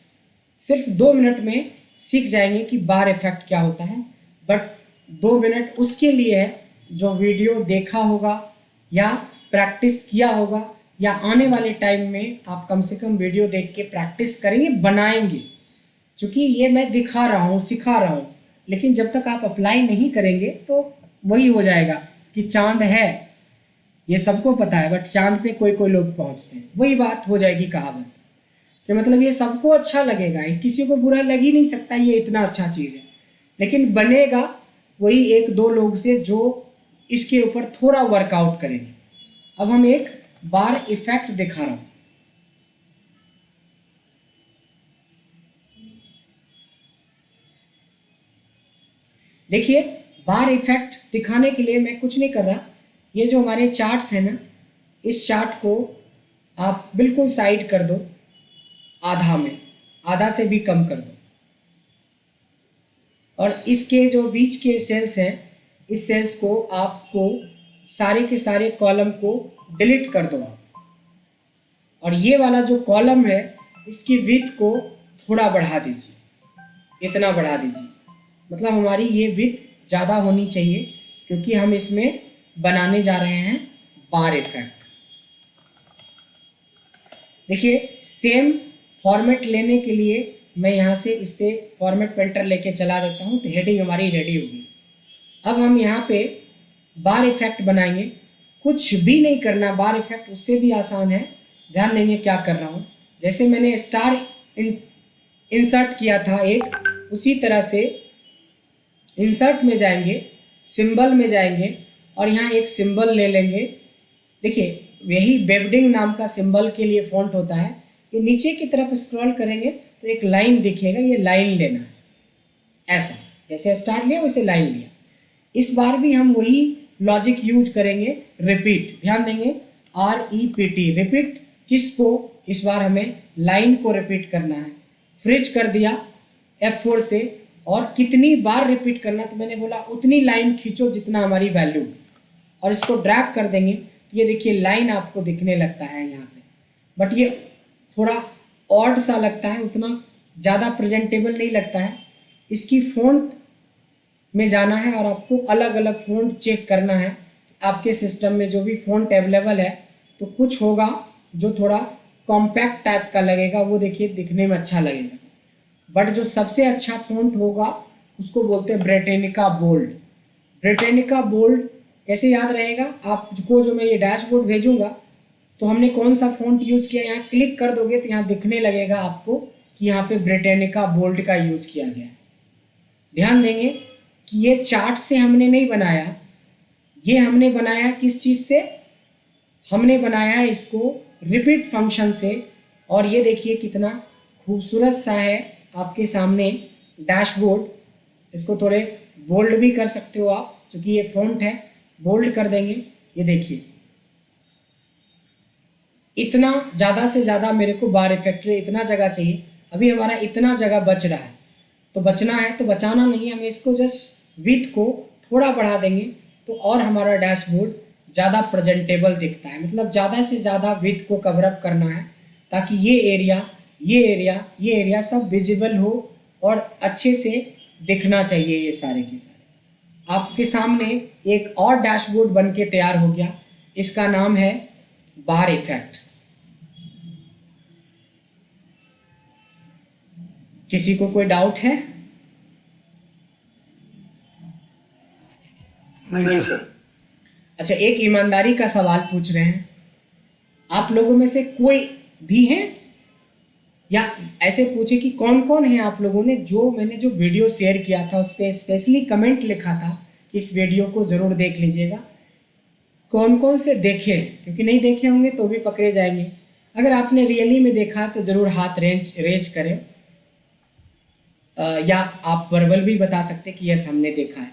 सिर्फ 2 मिनट में सीख जाएंगे कि बार इफेक्ट क्या होता है, बट 2 मिनट उसके लिए है जो वीडियो देखा होगा या प्रैक्टिस किया होगा, या आने वाले टाइम में आप कम से कम वीडियो देख के प्रैक्टिस करेंगे, बनाएंगे। क्योंकि ये मैं दिखा रहा हूँ, सिखा रहा हूँ, लेकिन जब तक आप अप्लाई नहीं करेंगे तो वही हो जाएगा कि चांद है, ये सबको पता है, बट चांद पे कोई कोई लोग पहुंचते हैं। वही बात हो जाएगी कहावत कि मतलब ये सबको अच्छा लगेगा, किसी को बुरा लग ही नहीं सकता, ये इतना अच्छा चीज़ है, लेकिन बनेगा वही 1-2 लोग से जो इसके ऊपर थोड़ा वर्कआउट करेंगे। अब हम एक बार इफेक्ट दिखा रहा हूँ। देखिए, बार इफेक्ट दिखाने के लिए मैं कुछ नहीं कर रहा। ये जो हमारे चार्ट्स हैं ना, इस चार्ट को आप बिल्कुल साइड कर दो, आधा में, आधा से भी कम कर दो, और इसके जो बीच के सेल्स हैं, इस सेल्स को आपको सारे के सारे कॉलम को डिलीट कर दो आप। और ये वाला जो कॉलम है इसकी विड्थ को थोड़ा बढ़ा दीजिए, इतना बढ़ा दीजिए, मतलब हमारी ये विड्थ ज़्यादा होनी चाहिए, क्योंकि हम इसमें बनाने जा रहे हैं बार इफेक्ट। देखिए, सेम फॉर्मेट लेने के लिए मैं यहाँ से इस पर फॉर्मेट पेंटर लेके चला देता हूँ, तो हेडिंग हमारी रेडी होगी। अब हम यहाँ पे बार इफेक्ट बनाएंगे। कुछ भी नहीं करना, बार इफेक्ट उससे भी आसान है। ध्यान देंगे क्या कर रहा हूँ। जैसे मैंने स्टार इंसर्ट किया था एक, उसी तरह से इंसर्ट में जाएंगे, सिंबल में जाएंगे और यहाँ एक सिंबल ले लेंगे। देखिए, यही वेबडिंग नाम का सिंबल के लिए फॉन्ट होता है। ये नीचे की तरफ स्क्रॉल करेंगे तो एक लाइन दिखेगा, ये लाइन लेना है, ऐसा जैसे स्टार लिया वैसे लाइन लिया। इस बार भी हम वही लॉजिक यूज करेंगे, रिपीट। ध्यान देंगे, REPT, रिपीट। किसको? इस बार हमें लाइन को रिपीट करना है। फ्रिज कर दिया F4 से, और कितनी बार रिपीट करना, तो मैंने बोला उतनी लाइन खींचो जितना हमारी वैल्यू, और इसको ड्रैग कर देंगे। ये देखिए लाइन आपको दिखने लगता है यहाँ पे, बट ये थोड़ा ऑड सा लगता है, उतना ज़्यादा प्रेजेंटेबल नहीं लगता है। इसकी फ़ॉन्ट में जाना है और आपको अलग अलग फ़ॉन्ट चेक करना है। आपके सिस्टम में जो भी फ़ॉन्ट अवेलेबल है, तो कुछ होगा जो थोड़ा कॉम्पैक्ट टाइप का लगेगा, वो देखिए दिखने में अच्छा लगेगा, बट जो सबसे अच्छा फ़ॉन्ट होगा उसको बोलते हैं ब्रिटानिका बोल्ड। ब्रिटानिका बोल्ड कैसे याद रहेगा आपको? जो मैं ये डैशबोर्ड भेजूंगा तो हमने कौन सा फ़ॉन्ट यूज़ किया, यहाँ क्लिक कर दोगे तो यहाँ दिखने लगेगा आपको कि यहाँ पे ब्रिटानिका बोल्ड का यूज़ किया गया है। ध्यान देंगे कि ये चार्ट से हमने नहीं बनाया, ये हमने बनाया किस चीज़ से? हमने बनाया है इसको रिपीट फंक्शन से। और ये देखिए कितना खूबसूरत सा है आपके सामने डैशबोर्ड। इसको थोड़े बोल्ड भी कर सकते हो आप, क्योंकि ये फ़ॉन्ट है, बोल्ड कर देंगे। ये देखिए इतना ज़्यादा से ज़्यादा मेरे को बार इफेक्ट में इतना जगह चाहिए। अभी हमारा इतना जगह बच रहा है, तो बचना है तो बचाना नहीं है, हमें इसको जस्ट विड्थ को थोड़ा बढ़ा देंगे तो और हमारा डैशबोर्ड ज़्यादा प्रेजेंटेबल दिखता है। मतलब ज़्यादा से ज़्यादा विड्थ को कवर अप करना है, ताकि ये एरिया सब विजिबल हो और अच्छे से दिखना चाहिए। ये सारे के सारे आपके सामने एक और डैशबोर्ड बन के तैयार हो गया। इसका नाम है बार इफेक्ट। किसी को कोई डाउट है? नहीं सर। अच्छा, एक ईमानदारी का सवाल पूछ रहे हैं। आप लोगों में से कोई भी हैं, या ऐसे पूछे कि कौन कौन है आप लोगों ने जो मैंने जो वीडियो शेयर किया था उस पर स्पेशली कमेंट लिखा था कि इस वीडियो को ज़रूर देख लीजिएगा, कौन कौन से देखे हैं, क्योंकि नहीं देखे होंगे तो भी पकड़े जाएंगे। अगर आपने रियली में देखा तो ज़रूर हाथ रेज करें, या आप वर्बल भी बता सकते कि यस हमने देखा है।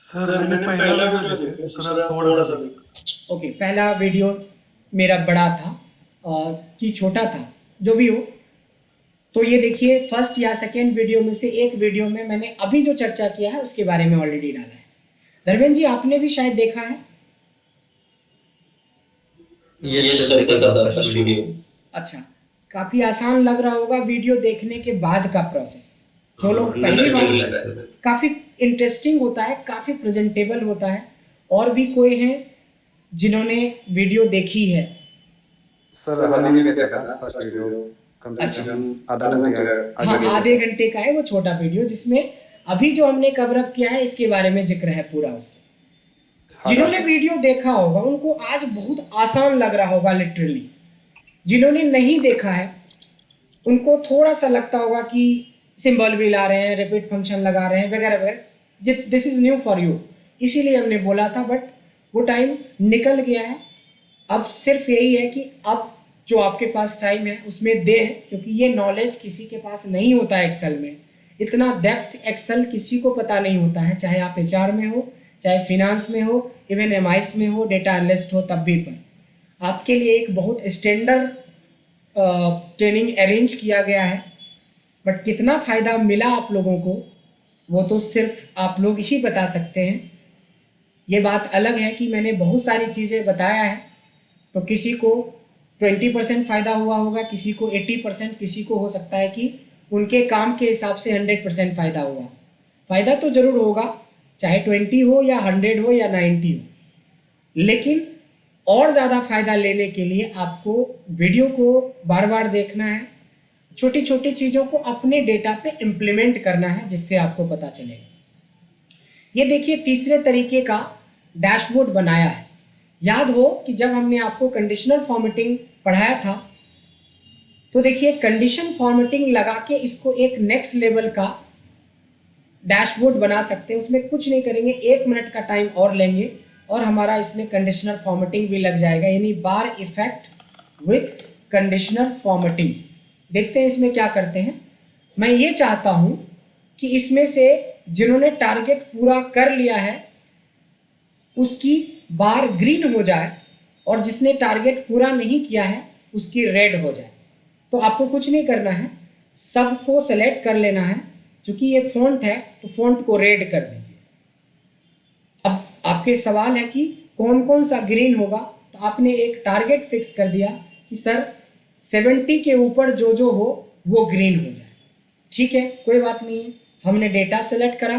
सर मैंने पहला वीडियो देखा, दूसरा थोड़ा सा देखा। ओके, पहला वीडियो मेरा बड़ा था और कि छोटा था, जो भी हो। तो ये देखिए, फर्स्ट या सेकेंड वीडियो में से एक वीडियो में मैंने अभी जो चर्चा किया है उसके बारे में ऑलरेडी डाला है। धर्मेंद्र जी, आपने भी शायद देखा है। यस सर, देखा था फर्स्ट वीडियो। अच्छा, काफ़ी आसान लग रहा होगा वीडियो देखने के बाद का प्रोसेस। जो लोग पहली बार, काफ़ी इंटरेस्टिंग होता है, काफ़ी प्रेजेंटेबल होता है। और भी कोई हैं जिन्होंने वीडियो देखी है? सर हाल ही में देखा था फर्स्ट वीडियो, कम से कम आधा घंटे का। हाँ, आधे घंटे का है वो छोटा वीडियो, जिसमें अभी जो हमने कवर अप किया है इसके बारे में जिक्र है पूरा उसके। जिन्होंने वीडियो देखा होगा उनको आज बहुत आसान लग रहा होगा लिटरली। जिन्होंने नहीं देखा है उनको थोड़ा सा लगता होगा कि सिंबल भी ला रहे हैं, रिपीट फंक्शन लगा रहे हैं, वगैरह वगैरह। This is new for you, इसीलिए हमने बोला था, बट वो टाइम निकल गया है। अब सिर्फ यही है कि अब जो आपके पास टाइम है उसमें दें, क्योंकि ये नॉलेज किसी के पास नहीं होता है। एक्सेल में इतना डेप्थ एक्सेल किसी को पता नहीं होता है, चाहे आप HR में हो, चाहे फिनांस में हो, इवन MIS में हो, डेटा एनालिस्ट हो, तब भी पर आपके लिए एक बहुत स्टैंडर्ड ट्रेनिंग अरेंज किया गया है। बट कितना फ़ायदा मिला आप लोगों को वो तो सिर्फ आप लोग ही बता सकते हैं। ये बात अलग है कि मैंने बहुत सारी चीज़ें बताया है, तो किसी को 20% फ़ायदा हुआ होगा, किसी को 80%, किसी को हो सकता है कि उनके काम के हिसाब से 100% फ़ायदा हुआ। फ़ायदा तो ज़रूर होगा, चाहे 20 हो या 100 हो या 90 हो, लेकिन और ज़्यादा फ़ायदा लेने के लिए आपको वीडियो को बार बार देखना है, छोटी छोटी चीज़ों को अपने डेटा पे इम्प्लीमेंट करना है, जिससे आपको पता चलेगा। ये देखिए, तीसरे तरीके का डैशबोर्ड बनाया है। याद हो कि जब हमने आपको कंडीशनल फॉर्मेटिंग पढ़ाया था, तो देखिए कंडीशन फॉर्मेटिंग लगा के इसको एक नेक्स्ट लेवल का डैशबोर्ड बना सकते हैं। उसमें कुछ नहीं करेंगे, 1 मिनट का टाइम और लेंगे और हमारा इसमें कंडीशनल फॉर्मेटिंग भी लग जाएगा, यानी बार इफेक्ट विथ कंडीशनल फॉर्मेटिंग। देखते हैं इसमें क्या करते हैं। मैं ये चाहता हूँ कि इसमें से जिन्होंने टारगेट पूरा कर लिया है उसकी बार ग्रीन हो जाए और जिसने टारगेट पूरा नहीं किया है उसकी रेड हो जाए। तो आपको कुछ नहीं करना है, सबको सेलेक्ट कर लेना है। चूंकि ये फ़ॉन्ट है तो फ़ॉन्ट को रेड कर दीजिए। अब आपके सवाल है कि कौन कौन सा ग्रीन होगा, तो आपने एक टारगेट फिक्स कर दिया कि सर 70 के ऊपर जो जो हो वो ग्रीन हो जाए। ठीक है, कोई बात नहीं है। हमने डेटा सेलेक्ट करा,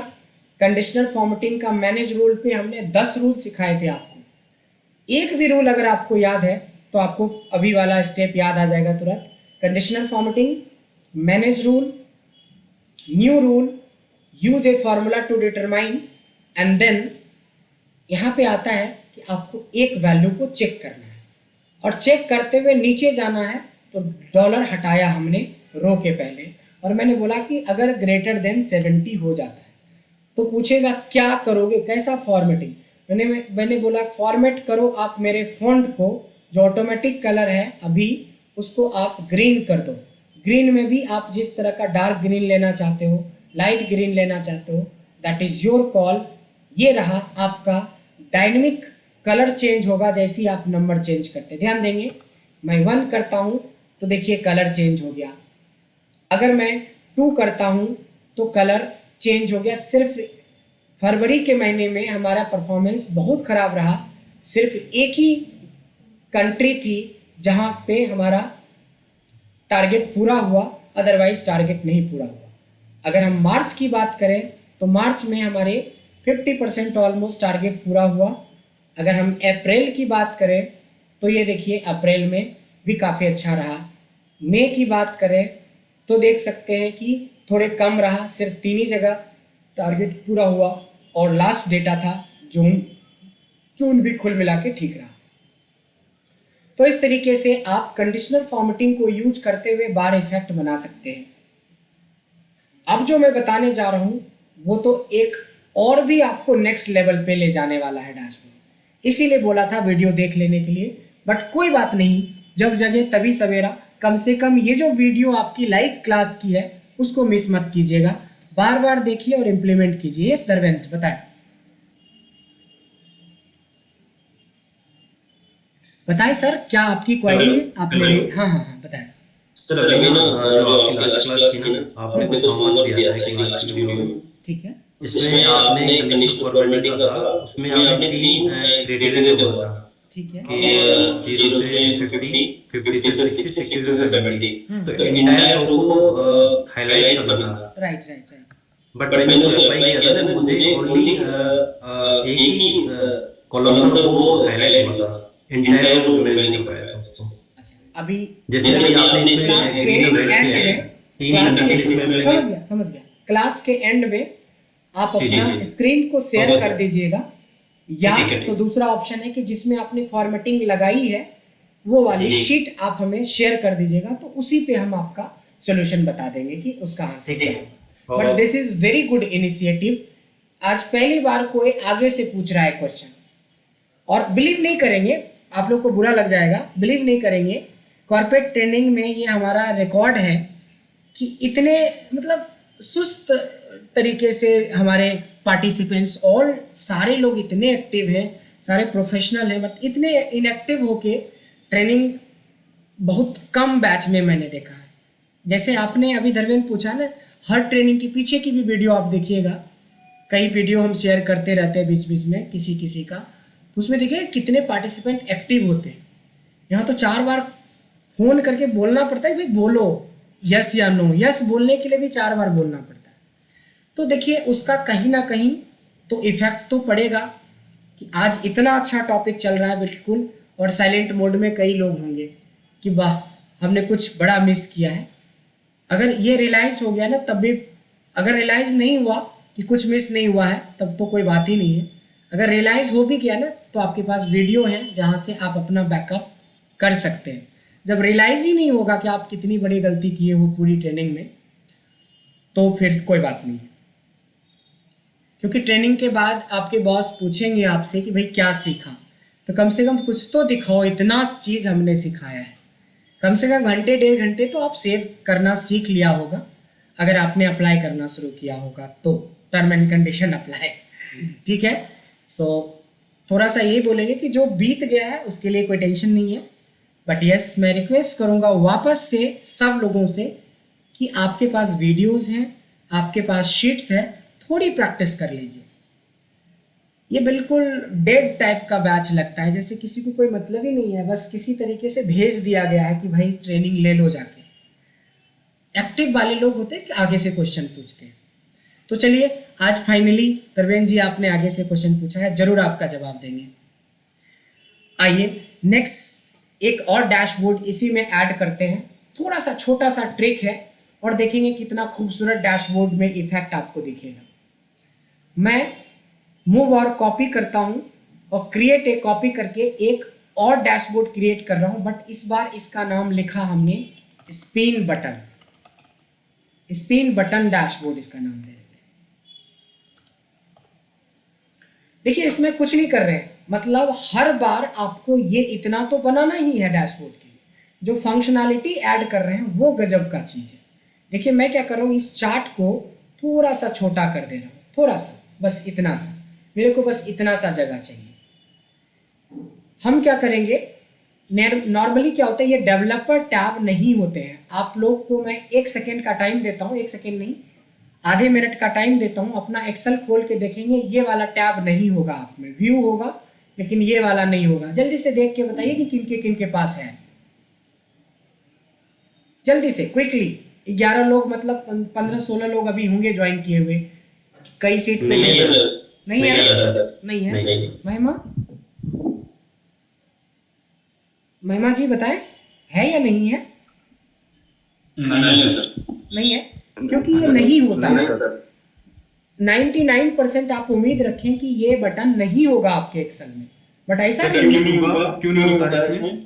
कंडीशनल फॉर्मेटिंग का मैनेज रूल पे हमने 10 रूल सिखाए थे आपको। एक भी रूल अगर आपको याद है तो आपको अभी वाला स्टेप याद आ जाएगा तुरंत। Conditional formatting, manage rule, new rule, use a formula to determine, and then यहाँ पे आता है कि आपको एक वैल्यू को चेक करना है और चेक करते हुए नीचे जाना है। तो डॉलर हटाया हमने रो के पहले और मैंने बोला कि अगर ग्रेटर देन 70 हो जाता है तो पूछेगा क्या करोगे, कैसा फॉर्मेटिंग। मैंने बोला फॉर्मेट करो आप मेरे फ़ॉन्ट को, जो ऑटोमेटिक कलर है अभी उसको आप ग्रीन कर दो। ग्रीन में भी आप जिस तरह का डार्क ग्रीन लेना चाहते हो, लाइट ग्रीन लेना चाहते हो, दैट इज़ योर कॉल। ये रहा आपका डायनेमिक कलर, चेंज होगा जैसे ही आप नंबर चेंज करते। ध्यान देंगे, मैं 1 करता हूँ तो देखिए कलर चेंज हो गया। अगर मैं 2 करता हूँ तो कलर चेंज हो गया। सिर्फ फरवरी के महीने में हमारा परफॉर्मेंस बहुत ख़राब रहा। सिर्फ एक ही कंट्री थी जहाँ पे हमारा टारगेट पूरा हुआ, अदरवाइज टारगेट नहीं पूरा हुआ। अगर हम मार्च की बात करें तो मार्च में हमारे 50% ऑलमोस्ट टारगेट पूरा हुआ। अगर हम अप्रैल की बात करें तो ये देखिए अप्रैल में भी काफ़ी अच्छा रहा। मई की बात करें तो देख सकते हैं कि थोड़े कम रहा, सिर्फ 3 ही जगह टारगेट पूरा हुआ। और लास्ट डेटा था जून, जून भी कुल मिला के ठीक रहा। तो इस तरीके से आप कंडीशनल फॉर्मेटिंग को यूज करते हुए बार इफेक्ट बना सकते हैं। अब जो मैं बताने जा रहा हूं वो तो एक और भी आपको नेक्स्ट लेवल पे ले जाने वाला है डैशबोर्ड, इसीलिए बोला था वीडियो देख लेने के लिए। बट कोई बात नहीं, जब जगे तभी सवेरा। कम से कम ये जो वीडियो आपकी लाइव क्लास की है उसको मिस मत कीजिएगा, बार बार देखिए और इम्प्लीमेंट कीजिए। यस धर्मेंद्र बताएं। बताएं सर, क्या आपकी क्वेरी है? आपने हाँ हाँ हाँ बताएं। सर अभी ना जो आपकी लास्ट क्लास थी ना, आपने कुछ होमवर्क दिया था एक लास्ट वीडियो में। ठीक है। इसमें आपने कंडीशनल फॉर्मेटिंग का था, उसमें आपने 3 क्राइटेरिया दिया हुआ था ठीक है। कि 0 से 50, 50 से 60, 60 से 70। तो इंटायर रो को हाईलाइट करना था। Right right right. बट मैंने उसे अप्लाई किया था ना, मुझे ओनली एक ही कॉलम का वो हाईलाइट हुआ था, इंटायर रो मैंने नहीं दिखाया था उसको। अच्छा अभी जैसे कि आपने इसमें क्लास के ग्रेडियंट एंड किया है, में 3 कंडीशन में समझ गया। क्लास के एंड में आप जी, अपना जी। स्क्रीन को शेयर कर दीजिएगा, या ठीक है, ठीक। तो दूसरा ऑप्शन है कि जिसमें आपने फॉर्मेटिंग लगाई है वो वाली जी। शीट आप हमें शेयर कर दीजिएगा, तो उसी पे हम आपका सोल्यूशन बता देंगे कि उसका आंसर ठीक क्या है। है। But this is very good initiative. आज पहली बार कोई आगे से पूछ रहा है क्वेश्चन, और बिलीव नहीं करेंगे, आप लोग को बुरा लग जाएगा, बिलीव नहीं करेंगे, कॉर्पोरेट ट्रेनिंग में ये हमारा रिकॉर्ड है कि इतने मतलब सुस्त तरीके से हमारे पार्टिसिपेंट्स और सारे लोग इतने एक्टिव हैं, सारे प्रोफेशनल हैं, बट इतने इनएक्टिव होके ट्रेनिंग बहुत कम बैच में मैंने देखा है। जैसे आपने अभी धर्मेंद्र पूछा ना, हर ट्रेनिंग के पीछे की भी वीडियो आप देखिएगा, कई वीडियो हम शेयर करते रहते हैं बीच बीच में किसी का, तो उसमें देखिए कितने पार्टिसिपेंट एक्टिव होते हैं। यहाँ तो 4 बार फ़ोन करके बोलना पड़ता है भाई बोलो यस या नो, यस बोलने के लिए भी 4 बार बोलना पड़ता है। तो देखिए उसका कहीं ना कहीं तो इफेक्ट तो पड़ेगा कि आज इतना अच्छा टॉपिक चल रहा है बिल्कुल, और साइलेंट मोड में कई लोग होंगे कि वाह हमने कुछ बड़ा मिस किया है। अगर ये रियलाइज़ हो गया ना तब भी, अगर रियलाइज़ नहीं हुआ कि कुछ मिस नहीं हुआ है तब तो कोई बात ही नहीं है। अगर रियलाइज़ हो भी गया ना तो आपके पास वीडियो है जहाँ से आप अपना बैकअप कर सकते हैं। जब रियलाइज़ ही नहीं होगा कि आप कितनी बड़ी गलती किए हो पूरी ट्रेनिंग में, तो फिर कोई बात नहीं है, क्योंकि ट्रेनिंग के बाद आपके बॉस पूछेंगे आपसे कि भाई क्या सीखा, तो कम से कम कुछ तो दिखाओ, इतना चीज़ हमने सिखाया है। कम से कम घंटे 1.5 घंटे तो आप सेव करना सीख लिया होगा, अगर आपने अप्लाई करना शुरू किया होगा तो। टर्म एंड कंडीशन अप्लाई, ठीक है। सो थोड़ा सा यही बोलेंगे कि जो बीत गया है उसके लिए कोई टेंशन नहीं है, बट यस मैं रिक्वेस्ट करूँगा वापस से सब लोगों से कि आपके पास वीडियोज़ हैं, आपके पास शीट्स है, थोड़ी प्रैक्टिस कर लीजिए। ये बिल्कुल डेड टाइप का बैच लगता है, जैसे किसी को कोई मतलब ही नहीं है, बस किसी तरीके से भेज दिया गया है कि भाई ट्रेनिंग ले लो जाके। एक्टिव वाले लोग होते हैं कि आगे से क्वेश्चन पूछते हैं। तो चलिए आज फाइनली तरवेन जी आपने आगे से क्वेश्चन पूछा है, जरूर आपका जवाब देंगे। आइए नेक्स्ट एक और डैशबोर्ड इसी में ऐड करते हैं, थोड़ा सा छोटा सा ट्रिक है और देखेंगे कितना खूबसूरत डैशबोर्ड में इफेक्ट आपको दिखेगा। मैं मूव और कॉपी करता हूं और क्रिएट ए कॉपी करके एक और डैशबोर्ड क्रिएट कर रहा हूं, बट इस बार इसका नाम लिखा हमने spin button, spin button dashboard इसका नाम दे देंगे। देखिए इसमें कुछ नहीं कर रहे हैं, मतलब हर बार आपको ये इतना तो बनाना ही है डैशबोर्ड के लिए, जो फंक्शनैलिटी ऐड कर रहे हैं वो गजब का चीज़ है। देखिए मैं क्या कर रहा हूँ, इस चार्ट को थोड़ा सा छोटा कर दे रहा हूँ, थोड़ा सा, बस इतना सा, मेरे को बस इतना सा जगह चाहिए। हम क्या करेंगे, नॉर्मली क्या होता है, ये डेवलपर टैब नहीं होते हैं। आप लोग को मैं 1 सेकेंड का टाइम देता हूँ, 1 सेकेंड नहीं आधे मिनट का टाइम देता हूँ, अपना एक्सेल खोल के देखेंगे, ये वाला टैब नहीं होगा, आप में व्यू होगा लेकिन ये वाला नहीं होगा। जल्दी से देख के बताइए कि किन के पास है, जल्दी से क्विकली। 11 लोग मतलब 15-16 लोग अभी होंगे ज्वाइन किए हुए, कई सीट पे नहीं है। महिमा जी बताएं है या नहीं है? नहीं है, क्योंकि ये नहीं होता है। 99% आप उम्मीद रखें कि ये बटन नहीं होगा आपके एक्सेल में, बट ऐसा क्यों नहीं होता है इसमें?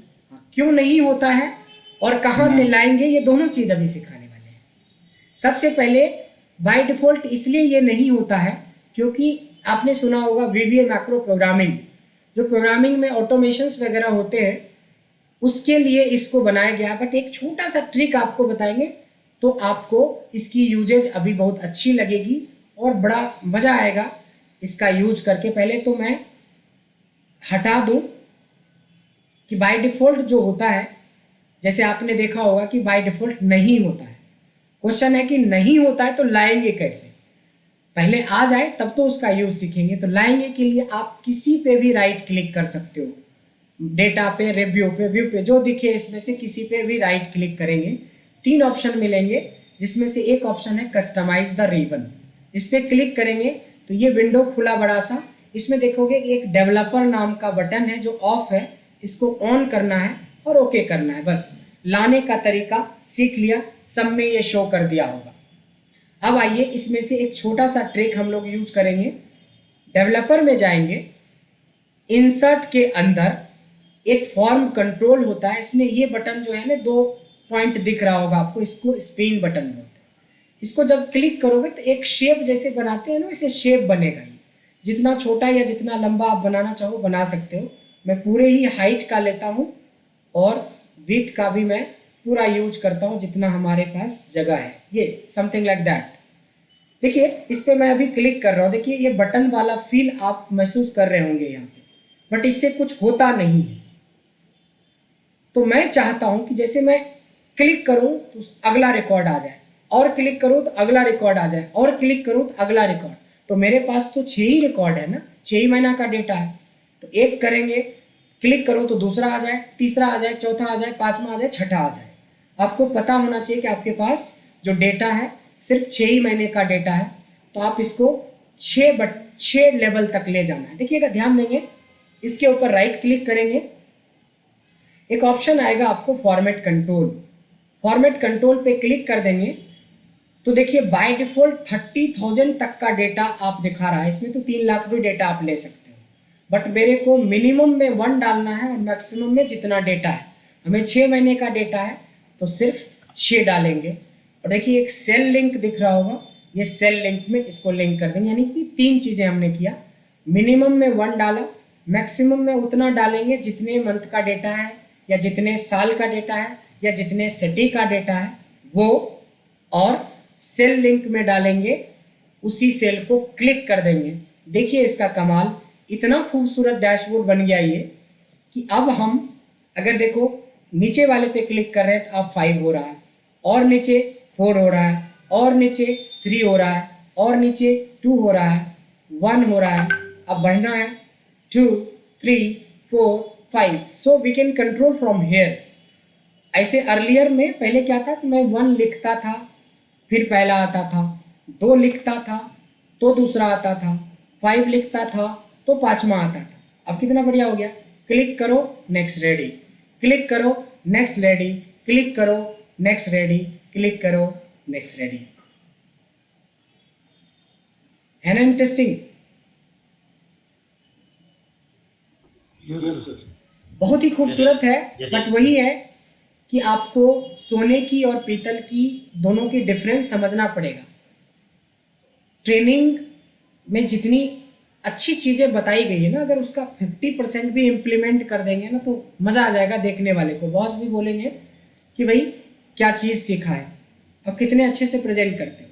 क्यों नहीं होता है और कहाँ से लाएंगे, ये दोनों चीज़ अभी सिखाने वाले हैं। सबसे पहले बाय डिफ़ॉल्ट इसलिए ये नहीं होता है क्योंकि आपने सुना होगा VBA मैक्रो प्रोग्रामिंग, जो प्रोग्रामिंग में ऑटोमेशंस वगैरह होते हैं उसके लिए इसको बनाया गया। बट एक छोटा सा ट्रिक आपको बताएंगे तो आपको इसकी यूजेज अभी बहुत अच्छी लगेगी और बड़ा मज़ा आएगा इसका यूज करके। पहले तो मैं हटा दूं कि बाय डिफ़ॉल्ट जो होता है, जैसे आपने देखा होगा कि बाय डिफ़ॉल्ट नहीं होता है। क्वेश्चन है कि नहीं होता है तो लाएंगे कैसे, पहले आ जाए तब तो उसका यूज सीखेंगे। तो लाएंगे के लिए आप किसी पे भी राइट क्लिक कर सकते हो, डेटा पे, रिव्यू पे, व्यू पे, जो दिखे इसमें से किसी पे भी राइट क्लिक करेंगे। 3 ऑप्शन मिलेंगे जिसमें से एक ऑप्शन है कस्टमाइज द रिबन। इस पर क्लिक करेंगे तो ये विंडो खुला बड़ा सा, इसमें देखोगे एक डेवलपर नाम का बटन है जो ऑफ है, इसको ऑन करना है और ओके करना है। बस लाने का तरीका सीख लिया, सब में ये शो कर दिया होगा। अब आइए इसमें से एक छोटा सा ट्रिक हम लोग यूज करेंगे। डेवलपर में जाएंगे, इंसर्ट के अंदर एक फॉर्म कंट्रोल होता है, इसमें ये बटन जो है ना 2 पॉइंट दिख रहा होगा आपको, इसको स्पिन बटन बोलते हैं। इसको जब क्लिक करोगे तो एक शेप जैसे बनाते हैं ना, वैसे शेप बनेगा। ये जितना छोटा या जितना लंबा आप बनाना चाहो बना सकते हो। मैं पूरे ही हाइट का लेता हूँ और विड्थ का भी मैं पूरा यूज करता हूँ जितना हमारे पास जगह है, ये समथिंग लाइक दैट। देखिए इस पर मैं अभी क्लिक कर रहा हूँ, देखिए ये बटन वाला फील आप महसूस कर रहे होंगे यहाँ पे, बट इससे कुछ होता नहीं है। तो मैं चाहता हूँ कि जैसे मैं क्लिक करूँ तो अगला रिकॉर्ड आ जाए, और क्लिक करूँ तो अगला रिकॉर्ड आ जाए, और क्लिक करूँ तो अगला रिकॉर्ड। तो मेरे पास तो 6 ही रिकॉर्ड है ना, 6 ही महीना का डेटा है। तो एक करेंगे, क्लिक करो तो दूसरा आ जाए, तीसरा आ जाए, चौथा आ जाए, 5वां आ जाए, 6ठा आ जाए। आपको पता होना चाहिए कि आपके पास जो डेटा है सिर्फ 6 ही महीने का डेटा है, तो आप इसको 6 लेवल तक ले जाना है। देखिएगा, ध्यान देंगे, इसके ऊपर राइट क्लिक करेंगे, एक ऑप्शन आएगा आपको फॉर्मेट कंट्रोल। फॉर्मेट कंट्रोल पे क्लिक कर देंगे तो देखिए बाय डिफ़ॉल्ट 30,000 तक का डेटा आप दिखा रहा है। इसमें तो 3 लाख भी डेटा आप ले सकते हो, बट मेरे को मिनिमम में 1 डालना है और मैक्सिमम में जितना डेटा है, हमें 6 महीने का डेटा है तो सिर्फ 6 डालेंगे। और देखिए एक सेल लिंक दिख रहा होगा, ये सेल लिंक में इसको लिंक कर देंगे। यानी कि 3 चीज़ें हमने किया, मिनिमम में 1 डाला, मैक्सिमम में उतना डालेंगे जितने मंथ का डेटा है या जितने साल का डेटा है या जितने सिटी का डेटा है वो, और सेल लिंक में डालेंगे, उसी सेल को क्लिक कर देंगे। देखिए इसका कमाल, इतना खूबसूरत डैशबोर्ड बन गया ये कि अब हम अगर देखो नीचे वाले पे क्लिक कर रहे हैं तो अब 5 हो रहा है, और नीचे 4 हो रहा है, और नीचे 3 हो रहा है, और नीचे 2 हो रहा है, 1 हो रहा है, अब बढ़ना है 2, 3, 4, 5। So we can control from here. ऐसे अर्लियर में पहले क्या था कि मैं 1 लिखता था फिर पहला आता था, 2 लिखता था तो दूसरा आता था, 5 लिखता था तो 5वां आता था। अब कितना बढ़िया हो गया, क्लिक करो नेक्स्ट रेडी, क्लिक करो नेक्स्ट रेडी, क्लिक करो नेक्स्ट रेडी, क्लिक करो नेक्स्ट रेडी। है ना इंटरेस्टिंग? बहुत ही खूबसूरत है, बट वही है कि आपको सोने की और पीतल की दोनों की डिफरेंस समझना पड़ेगा। ट्रेनिंग में जितनी अच्छी चीज़ें बताई गई है ना, अगर उसका 50% भी इम्प्लीमेंट कर देंगे ना तो मज़ा आ जाएगा देखने वाले को। बॉस भी बोलेंगे कि भाई क्या चीज़ सीखा है, अब कितने अच्छे से प्रेजेंट करते हो।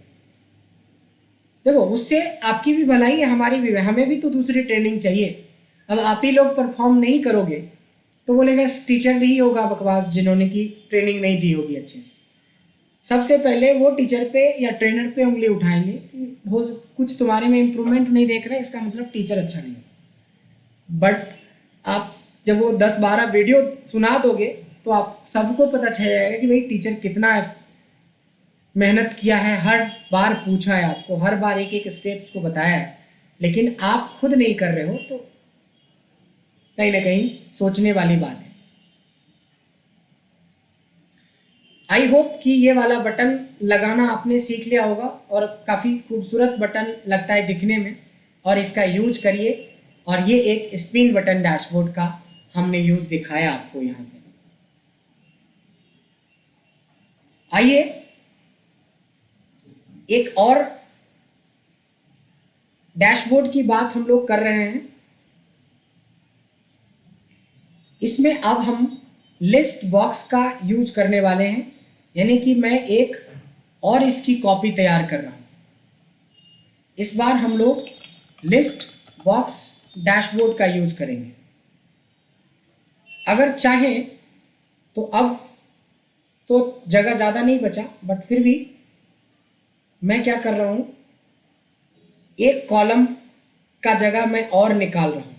देखो उससे आपकी भी भलाई है, हमारी भी, हमें भी तो दूसरी ट्रेनिंग चाहिए। अब आप ही लोग परफॉर्म नहीं करोगे तो बोलेगा टीचर नहीं होगा बकवास, जिन्होंने की ट्रेनिंग नहीं दी होगी अच्छे से। सबसे पहले वो टीचर पे या ट्रेनर पे उंगली उठाएंगे कि हो कुछ तुम्हारे में इम्प्रूवमेंट नहीं देख रहे, इसका मतलब टीचर अच्छा नहीं है। बट आप जब वो 10-12 वीडियो सुना दोगे तो आप सबको पता चल जाएगा कि भाई टीचर कितना मेहनत किया है, हर बार पूछा है आपको, हर बार एक एक स्टेप्स को बताया है, लेकिन आप खुद नहीं कर रहे हो तो कहीं ना कहीं सोचने वाली बात है। आई होप कि ये वाला बटन लगाना आपने सीख लिया होगा, और काफ़ी खूबसूरत बटन लगता है दिखने में, और इसका यूज करिए। और ये एक स्पिन बटन डैशबोर्ड का हमने यूज दिखाया आपको यहाँ पे। आइए एक और डैशबोर्ड की बात हम लोग कर रहे हैं। इसमें अब हम लिस्ट बॉक्स का यूज करने वाले हैं, यानी कि मैं एक और इसकी कॉपी तैयार कर रहा हूं। इस बार हम लोग लिस्ट बॉक्स डैशबोर्ड का यूज करेंगे। अगर चाहें तो अब तो जगह ज़्यादा नहीं बचा, बट फिर भी मैं क्या कर रहा हूं, एक कॉलम का जगह मैं और निकाल रहा हूं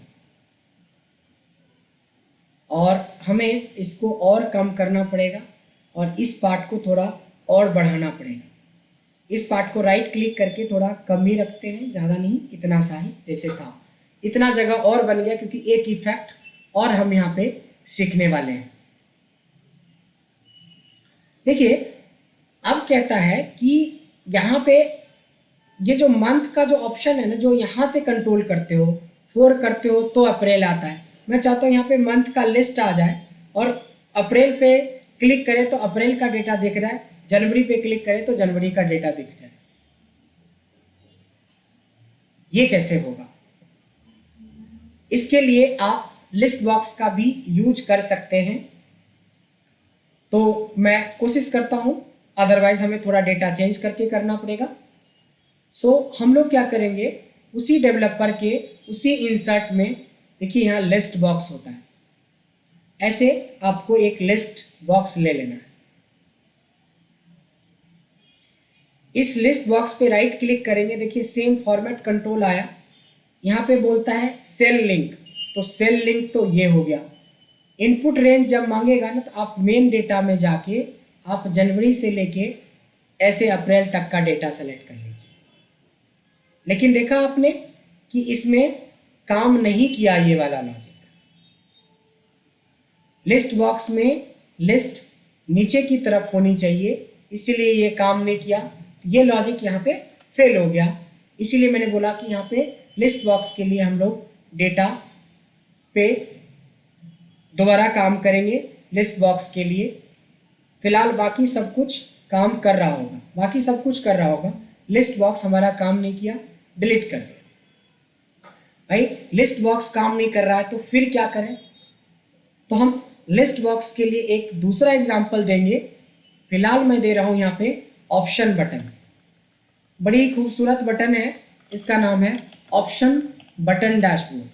और हमें इसको और कम करना पड़ेगा और इस पार्ट को थोड़ा और बढ़ाना पड़ेगा। इस पार्ट को राइट क्लिक करके थोड़ा कम ही रखते हैं, ज़्यादा नहीं, इतना सा ही जैसे था। इतना जगह और बन गया क्योंकि एक इफेक्ट और हम यहाँ पे सीखने वाले हैं। देखिए अब कहता है कि यहाँ पे ये जो मंथ का जो ऑप्शन है ना, जो यहाँ से कंट्रोल करते हो, 4 करते हो तो अप्रैल आता है। मैं चाहता हूँ यहाँ पे मंथ का लिस्ट आ जाए और अप्रैल पे क्लिक करें तो अप्रैल का डेटा दिख रहा है, जनवरी पे क्लिक करें तो जनवरी का डेटा दिख जाए। ये कैसे होगा? इसके लिए आप लिस्ट बॉक्स का भी यूज कर सकते हैं। तो मैं कोशिश करता हूं, अदरवाइज हमें थोड़ा डेटा चेंज करके करना पड़ेगा। सो हम लोग क्या करेंगे, उसी डेवलपर के उसी इंसर्ट में देखिए यहाँ लिस्ट बॉक्स होता है, ऐसे आपको एक लिस्ट बॉक्स ले लेना है। इस लिस्ट बॉक्स पे राइट क्लिक करेंगे, देखिए सेम फॉर्मेट कंट्रोल आया, यहाँ पे बोलता है सेल लिंक, तो सेल लिंक तो ये हो गया। इनपुट रेंज जब मांगेगा ना तो आप मेन डेटा में जाके आप जनवरी से लेके ऐसे अप्रैल तक का डेटा सेलेक्ट कर लीजिए। लेकिन देखा आपने कि इसमें काम नहीं किया ये वाला लॉजिक। लिस्ट बॉक्स में लिस्ट नीचे की तरफ होनी चाहिए, इसीलिए ये काम नहीं किया। ये लॉजिक यहाँ पे फेल हो गया। इसीलिए मैंने बोला कि यहाँ पे लिस्ट बॉक्स के लिए हम लोग डेटा पे दोबारा काम करेंगे। लिस्ट बॉक्स के लिए फिलहाल बाकी सब कुछ काम कर रहा होगा, बाकी सब कुछ कर रहा होगा। लिस्ट बॉक्स हमारा काम नहीं किया, डिलीट कर दिया। भाई लिस्ट बॉक्स काम नहीं कर रहा है तो फिर क्या करें? तो हम लिस्ट बॉक्स के लिए एक दूसरा एग्जांपल देंगे। फिलहाल मैं दे रहा हूं यहाँ पे ऑप्शन बटन। बड़ी खूबसूरत बटन है, इसका नाम है ऑप्शन बटन डैशबोर्ड।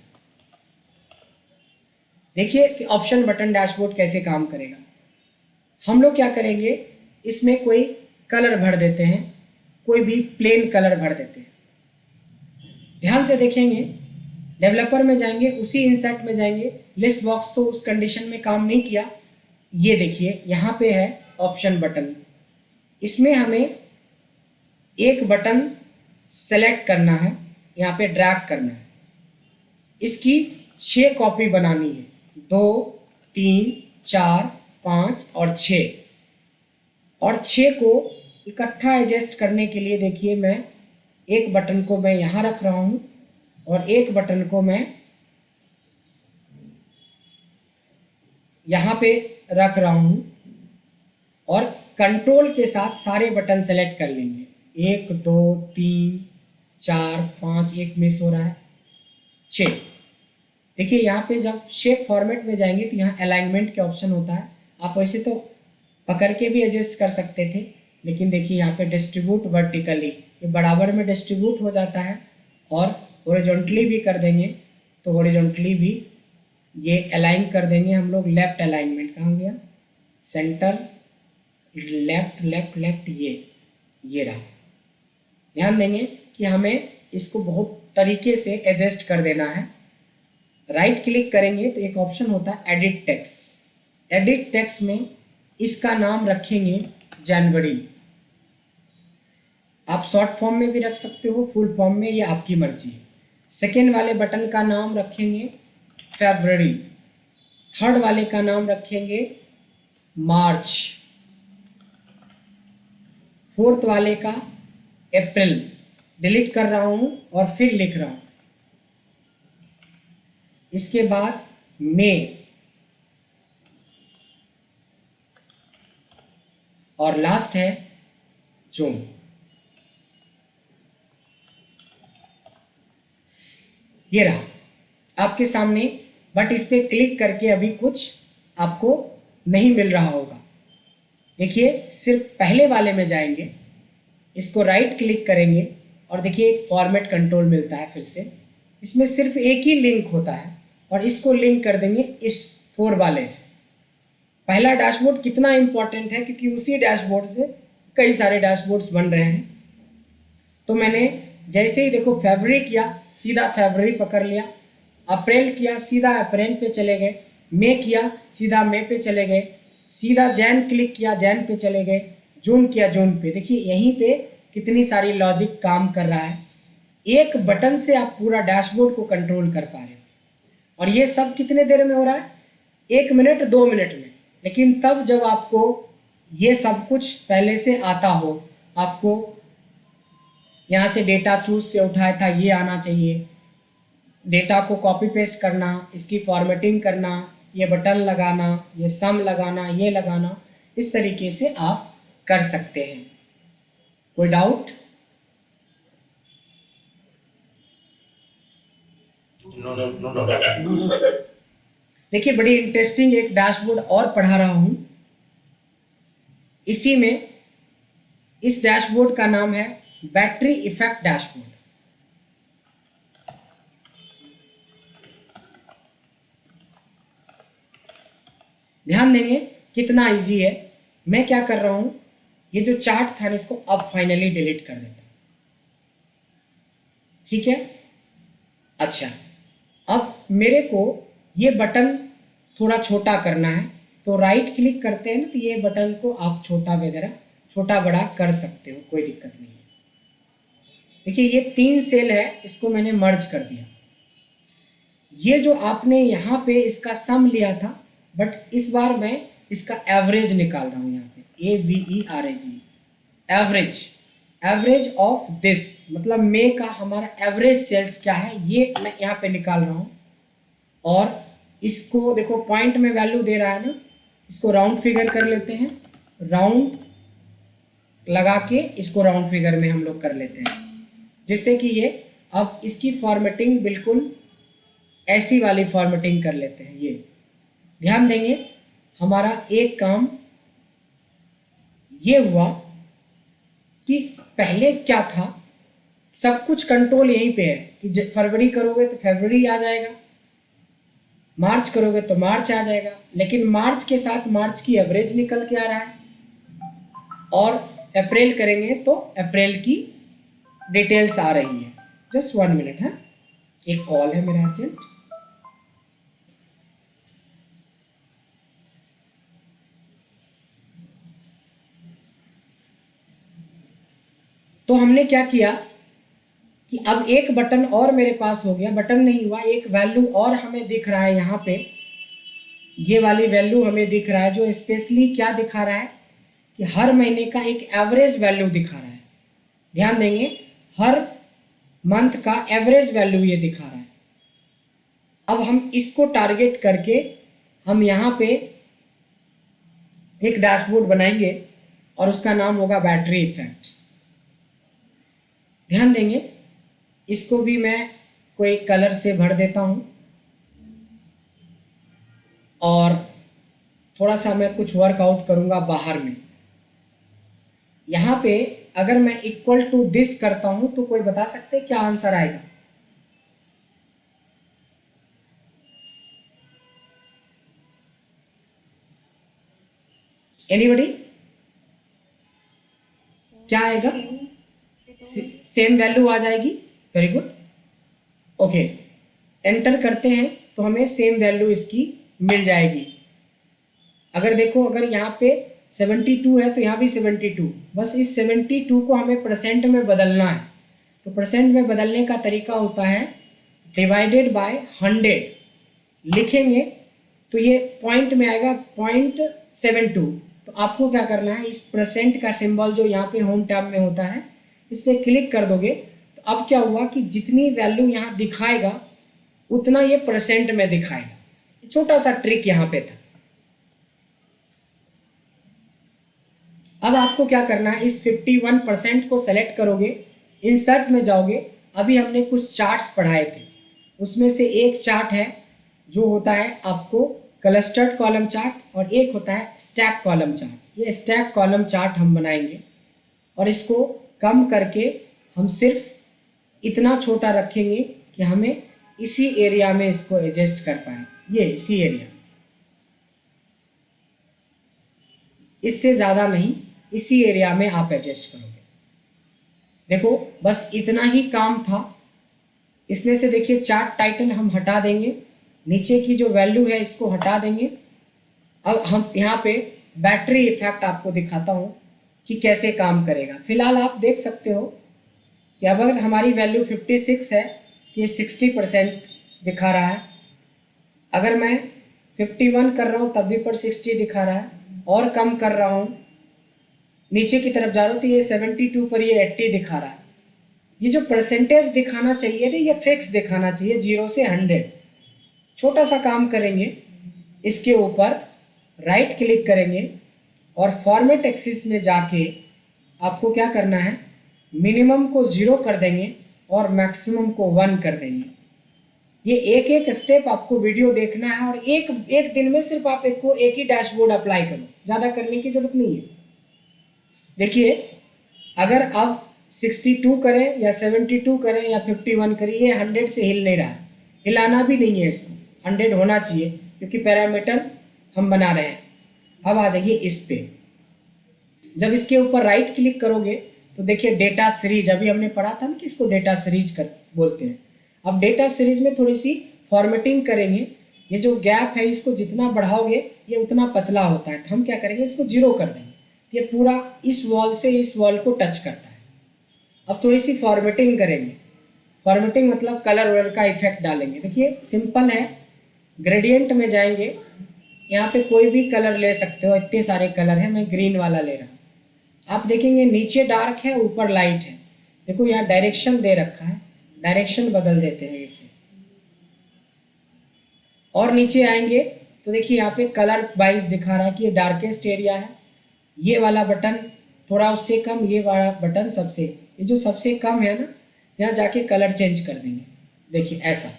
देखिए कि ऑप्शन बटन डैशबोर्ड कैसे काम करेगा। हम लोग क्या करेंगे, इसमें कोई कलर भर देते हैं, कोई भी प्लेन कलर भर देते हैं। ध्यान से देखेंगे, डेवलपर में जाएंगे, उसी इंसर्ट में जाएंगे, लिस्ट बॉक्स तो उस कंडीशन में काम नहीं किया। ये देखिए यहाँ पे है ऑप्शन बटन, इसमें हमें एक बटन सेलेक्ट करना है, यहाँ पे ड्रैग करना है। इसकी 6 कॉपी बनानी है, 2, 3, 4, 5 और 6। और 6 को इकट्ठा एडजस्ट करने के लिए देखिए मैं एक बटन को मैं यहाँ रख रहा हूँ और एक बटन को मैं यहाँ पे रख रहा हूँ और कंट्रोल के साथ सारे बटन सेलेक्ट कर लेंगे। 1, 2, 3, 4, 5, एक मिस हो रहा है, 6। देखिए यहाँ पे जब शेप फॉर्मेट में जाएंगे तो यहाँ अलाइनमेंट के ऑप्शन होता है। आप वैसे तो पकड़ के भी एडजस्ट कर सकते थे, लेकिन देखिए यहाँ पे डिस्ट्रीब्यूट वर्टिकली, ये बराबर में डिस्ट्रीब्यूट हो जाता है। और हॉरिजॉन्टली भी कर देंगे तो हॉरिजॉन्टली भी ये अलाइन कर देंगे हम लोग। लेफ्ट अलाइनमेंट कहाँ गया, सेंटर, लेफ्ट लेफ्ट लेफ्ट, ये रहा। ध्यान देंगे कि हमें इसको बहुत तरीके से एडजस्ट कर देना है। राइट क्लिक करेंगे तो एक ऑप्शन होता है एडिट टेक्स्ट। एडिट टेक्स्ट में इसका नाम रखेंगे जनवरी। आप शॉर्ट फॉर्म में भी रख सकते हो, फुल फॉर्म में, ये आपकी मर्जी है। सेकेंड वाले बटन का नाम रखेंगे फरवरी। थर्ड वाले का नाम रखेंगे मार्च। फोर्थ वाले का अप्रैल। डिलीट कर रहा हूं और फिर लिख रहा हूं। इसके बाद मई, और लास्ट है जूम। ये रहा आपके सामने, बट इस पर क्लिक करके अभी कुछ आपको नहीं मिल रहा होगा। देखिए सिर्फ पहले वाले में जाएंगे, इसको राइट क्लिक करेंगे और देखिए एक फॉर्मेट कंट्रोल मिलता है फिर से। इसमें सिर्फ एक ही लिंक होता है और इसको लिंक कर देंगे इस 4 वाले से। पहला डैशबोर्ड कितना इंपॉर्टेंट है क्योंकि उसी डैशबोर्ड से कई सारे डैशबोर्ड्स बन रहे हैं। तो मैंने जैसे ही देखो फरवरी किया सीधा फरवरी पकड़ लिया, अप्रैल किया सीधा अप्रैल पे चले गए, मई किया सीधा मई पे चले गए, सीधा जैन क्लिक किया जैन पे चले गए, जून किया जून पे। देखिए यहीं पे कितनी सारी लॉजिक काम कर रहा है। एक बटन से आप पूरा डैशबोर्ड को कंट्रोल कर पा रहे हो। और ये सब कितने देर में हो रहा है? 1 मिनट 2 मिनट में। लेकिन तब जब आपको ये सब कुछ पहले से आता हो, आपको यहाँ से डेटा चूज से उठाया था ये आना चाहिए, डेटा को कॉपी पेस्ट करना, इसकी फॉर्मेटिंग करना, ये बटन लगाना, ये सम लगाना, ये लगाना, इस तरीके से आप कर सकते हैं। कोई डाउट? देखिए बड़ी इंटरेस्टिंग एक डैशबोर्ड और पढ़ा रहा हूं इसी में। इस डैशबोर्ड का नाम है बैटरी इफेक्ट डैशबोर्ड। ध्यान देंगे कितना इजी है। मैं क्या कर रहा हूं, ये जो चार्ट था इसको अब फाइनली डिलीट कर देता हूं। ठीक है, अच्छा अब मेरे को ये बटन थोड़ा छोटा करना है, तो राइट क्लिक करते हैं ना, तो ये बटन को आप छोटा वगैरह छोटा बड़ा कर सकते हो, कोई दिक्कत नहीं है। देखिए ये 3 सेल है, इसको मैंने मर्ज कर दिया। ये जो आपने यहाँ पे इसका सम लिया था, बट इस बार मैं इसका एवरेज निकाल रहा हूँ। यहाँ पे AVERAG, average, average of this, मतलब मे का हमारा एवरेज सेल्स क्या है ये मैं यहाँ पे निकाल रहा हूँ। और इसको देखो पॉइंट में वैल्यू दे रहा है ना, इसको राउंड फिगर कर लेते हैं, राउंड लगा के इसको राउंड फिगर में हम लोग कर लेते हैं, जिससे कि ये अब इसकी फॉर्मेटिंग बिल्कुल ऐसी वाली फॉर्मेटिंग कर लेते हैं। ये ध्यान देंगे हमारा एक काम ये हुआ कि पहले क्या था, सब कुछ कंट्रोल यहीं पे है कि फरवरी करोगे तो फरवरी आ जाएगा, मार्च करोगे तो मार्च आ जाएगा, लेकिन मार्च के साथ मार्च की एवरेज निकल के आ रहा है, और अप्रैल करेंगे तो अप्रैल की डिटेल्स आ रही है। जस्ट 1 मिनट है, एक कॉल है मेरा अर्जेंट। तो हमने क्या किया कि अब एक बटन और मेरे पास हो गया, बटन नहीं हुआ, एक वैल्यू और हमें दिख रहा है यहाँ पे। ये वाली वैल्यू हमें दिख रहा है जो स्पेशली क्या दिखा रहा है कि हर महीने का एक एवरेज वैल्यू दिखा रहा है। ध्यान देंगे हर मंथ का एवरेज वैल्यू ये दिखा रहा है। अब हम इसको टारगेट करके हम यहाँ पे एक डैशबोर्ड बनाएंगे और उसका नाम होगा बैटरी इफेक्ट। ध्यान देंगे इसको भी मैं कोई कलर से भर देता हूँ, और थोड़ा सा मैं कुछ वर्कआउट करूँगा बाहर में। यहाँ पे अगर मैं इक्वल टू दिस करता हूँ तो कोई बता सकते क्या आंसर आएगा? एनीबडी? क्या आएगा? सेम वैल्यू आ जाएगी। वेरी गुड, ओके, एंटर करते हैं तो हमें सेम वैल्यू इसकी मिल जाएगी। अगर देखो अगर यहाँ पे 72 है तो यहाँ भी 72, बस इस 72 को हमें परसेंट में बदलना है। तो परसेंट में बदलने का तरीका होता है डिवाइडेड बाय 100 लिखेंगे तो ये पॉइंट में आएगा 0.72। तो आपको क्या करना है, इस परसेंट का सिंबल जो यहाँ पे होम टैब में होता है इस पर क्लिक कर दोगे। तो अब क्या हुआ कि जितनी वैल्यू यहाँ दिखाएगा उतना ये परसेंट में दिखाएगा। छोटा सा ट्रिक यहाँ पे था। अब आपको क्या करना है, इस 51% को सेलेक्ट करोगे, इंसर्ट में जाओगे। अभी हमने कुछ चार्ट्स पढ़ाए थे, उसमें से एक चार्ट है जो होता है आपको क्लस्टर्ड कॉलम चार्ट और एक होता है स्टैक कॉलम चार्ट। ये स्टैक कॉलम चार्ट हम बनाएंगे और इसको कम करके हम सिर्फ इतना छोटा रखेंगे कि हमें इसी एरिया में इसको एडजस्ट कर पाए, ये इसी एरिया, इससे ज़्यादा नहीं, इसी एरिया में आप एडजस्ट करोगे। देखो बस इतना ही काम था। इसमें से देखिए चार्ट टाइटल हम हटा देंगे, नीचे की जो वैल्यू है इसको हटा देंगे। अब हम यहाँ पे बैटरी इफेक्ट आपको दिखाता हूँ कि कैसे काम करेगा। फिलहाल आप देख सकते हो कि अगर हमारी वैल्यू 56 है तो ये 60% दिखा रहा है। अगर मैं 51 कर रहा हूँ तब भी पर 60 दिखा रहा है, और कम कर रहा हूँ नीचे की तरफ जा रहा हूँ तो ये 72 पर ये 80 दिखा रहा है। ये जो परसेंटेज दिखाना चाहिए ना, ये फिक्स दिखाना चाहिए 0 से 100। छोटा सा काम करेंगे, इसके ऊपर राइट क्लिक करेंगे और फॉर्मेट एक्सिस में जाके आपको क्या करना है, मिनिमम को 0 कर देंगे और मैक्सिमम को 1 कर देंगे। ये एक एक स्टेप आपको वीडियो देखना है और एक दिन में सिर्फ आप एक ही डैशबोर्ड अप्लाई करो, ज़्यादा करने की जरूरत नहीं है। देखिए अगर आप 62 करें या 72 करें या 51 करें, ये 100 से हिल नहीं रहा है, हिलाना भी नहीं है इसको, 100 होना चाहिए क्योंकि पैरामीटर हम बना रहे हैं। अब आ जाइए इस पे, जब इसके ऊपर राइट क्लिक करोगे तो देखिए डेटा सीरीज, अभी हमने पढ़ा था ना कि इसको डेटा सीरीज कर बोलते हैं। अब डेटा सीरीज में थोड़ी सी फॉर्मेटिंग करेंगे। ये जो गैप है इसको जितना बढ़ाओगे ये उतना पतला होता है, तो हम क्या करेंगे, इसको 0 कर देंगे। ये पूरा इस वॉल से इस वॉल को टच करता है। अब थोड़ी सी फॉर्मेटिंग करेंगे। फॉर्मेटिंग मतलब कलर वलर का इफेक्ट डालेंगे। देखिए सिंपल है, ग्रेडियंट में जाएंगे, यहाँ पे कोई भी कलर ले सकते हो, इतने सारे कलर हैं, मैं ग्रीन वाला ले रहा हूँ। आप देखेंगे नीचे डार्क है ऊपर लाइट है। देखो यहाँ डायरेक्शन दे रखा है, डायरेक्शन बदल देते हैं इसे। और नीचे आएंगे तो देखिए यहाँ पे कलर वाइज दिखा रहा है कि ये डार्केस्ट एरिया है, ये वाला बटन थोड़ा उससे कम, ये वाला बटन सबसे, ये जो सबसे कम है ना, यहाँ जाके कलर चेंज कर देंगे। देखिए ऐसा,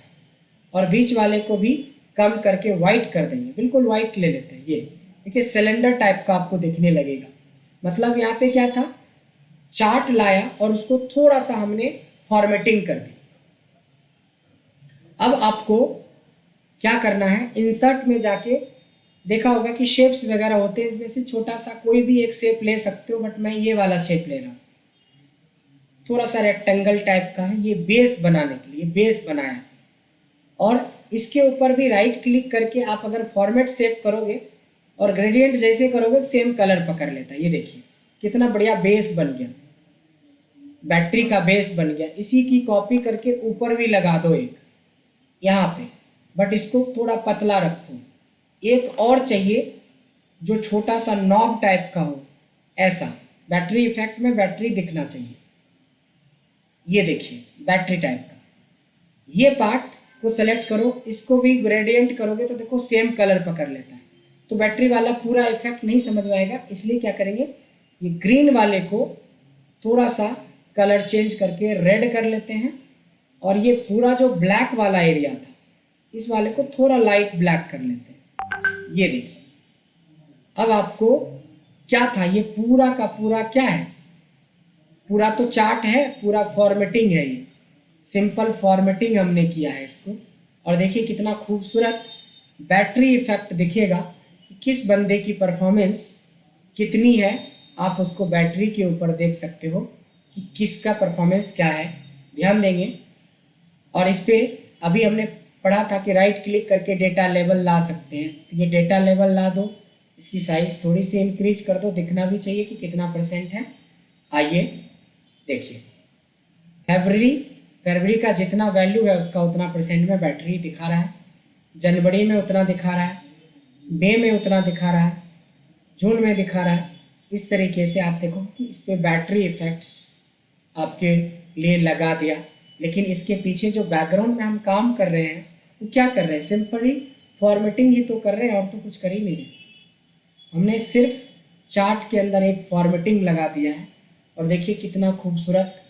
और बीच वाले को भी कम करके वाइट कर देंगे, बिल्कुल वाइट ले लेते हैं। ये देखिए सिलेंडर टाइप का आपको दिखने लगेगा। मतलब यहाँ पे क्या था, चार्ट लाया और उसको थोड़ा सा हमने फॉर्मेटिंग कर दी। अब आपको क्या करना है, इंसर्ट में जाके देखा होगा कि शेप्स वगैरह होते हैं, इसमें से छोटा सा कोई भी एक शेप ले सकते हो, बट मैं ये वाला शेप ले रहा हूँ, थोड़ा सा रेक्टेंगल टाइप का है। ये बेस बनाने के लिए बेस बनाया, और इसके ऊपर भी राइट क्लिक करके आप अगर फॉर्मेट सेव करोगे और ग्रेडियंट जैसे करोगे सेम कलर पकड़ लेता है। ये देखिए कितना बढ़िया बेस बन गया, बैटरी का बेस बन गया। इसी की कॉपी करके ऊपर भी लगा दो एक यहाँ पे, बट इसको थोड़ा पतला रखो। एक और चाहिए जो छोटा सा नॉब टाइप का हो, ऐसा बैटरी इफेक्ट में बैटरी दिखना चाहिए। ये देखिए बैटरी टाइप का, ये पार्ट को सेलेक्ट करो, इसको भी ग्रेडियंट करोगे तो देखो सेम कलर पकड़ लेता है। तो बैटरी वाला पूरा इफेक्ट नहीं समझ में आएगा, इसलिए क्या करेंगे, ये ग्रीन वाले को थोड़ा सा कलर चेंज करके रेड कर लेते हैं, और ये पूरा जो ब्लैक वाला एरिया था इस वाले को थोड़ा लाइट ब्लैक कर लेते हैं। ये देखिए अब आपको क्या था, ये पूरा का पूरा क्या है, पूरा तो चार्ट है, पूरा फॉर्मेटिंग है। ये सिंपल फॉर्मेटिंग हमने किया है इसको, और देखिए कितना खूबसूरत बैटरी इफेक्ट दिखेगा कि किस बंदे की परफॉर्मेंस कितनी है। आप उसको बैटरी के ऊपर देख सकते हो कि किसका परफॉर्मेंस क्या है, ध्यान देंगे। और इस पे अभी हमने पढ़ा था कि राइट क्लिक करके डेटा लेवल ला सकते हैं, तो ये डेटा लेवल ला दो, इसकी साइज़ थोड़ी सी इंक्रीज कर दो, दिखना भी चाहिए कि कितना % है। आइए देखिए, फरवरी का जितना वैल्यू है उसका उतना % में बैटरी दिखा रहा है, जनवरी में उतना दिखा रहा है, मई में उतना दिखा रहा है, जून में दिखा रहा है। इस तरीके से आप देखो कि इस पर बैटरी इफेक्ट्स आपके लिए लगा दिया। लेकिन इसके पीछे जो बैकग्राउंड में हम काम कर रहे हैं वो क्या कर रहे हैं, सिंपली फॉर्मेटिंग ही तो कर रहे हैं, और तो कुछ कर ही नहीं रहे। हमने सिर्फ चार्ट के अंदर एक फॉर्मेटिंग लगा दिया है और देखिए कितना खूबसूरत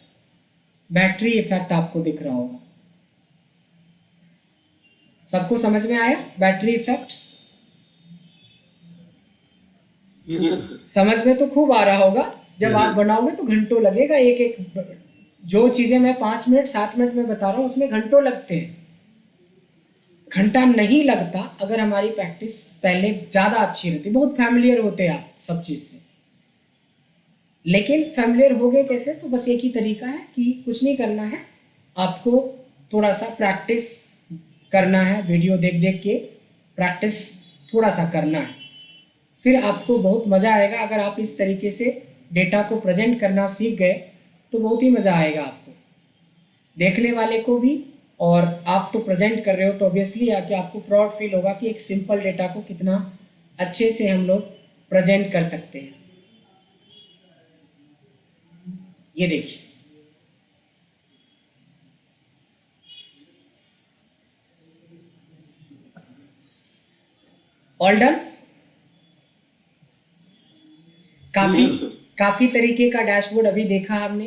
बैटरी इफेक्ट आपको दिख रहा होगा। सबको समझ में आया बैटरी इफेक्ट? समझ में तो खूब आ रहा होगा। जब आप बनाओगे तो घंटों लगेगा। एक एक जो चीजें मैं 5 मिनट 7 मिनट में बता रहा हूँ उसमें घंटों लगते हैं। घंटा नहीं लगता अगर हमारी प्रैक्टिस पहले ज़्यादा अच्छी रहती। बहुत फैमिलियर होते हैं आप सब चीज़ से, लेकिन फैमिलियर हो गए कैसे? तो बस एक ही तरीका है कि कुछ नहीं करना है, आपको थोड़ा सा प्रैक्टिस करना है। वीडियो देख देख के प्रैक्टिस थोड़ा सा करना है, फिर आपको बहुत मज़ा आएगा। अगर आप इस तरीके से डेटा को प्रेजेंट करना सीख गए तो बहुत ही मज़ा आएगा आपको, देखने वाले को भी, और आप तो प्रेजेंट कर रहे हो तो ऑब्वियसली आके आपको प्राउड फील होगा कि एक सिंपल डेटा को कितना अच्छे से हम लोग प्रेजेंट कर सकते हैं। ये देखिए, ऑल डन। काफी तरीके का डैशबोर्ड अभी देखा हमने।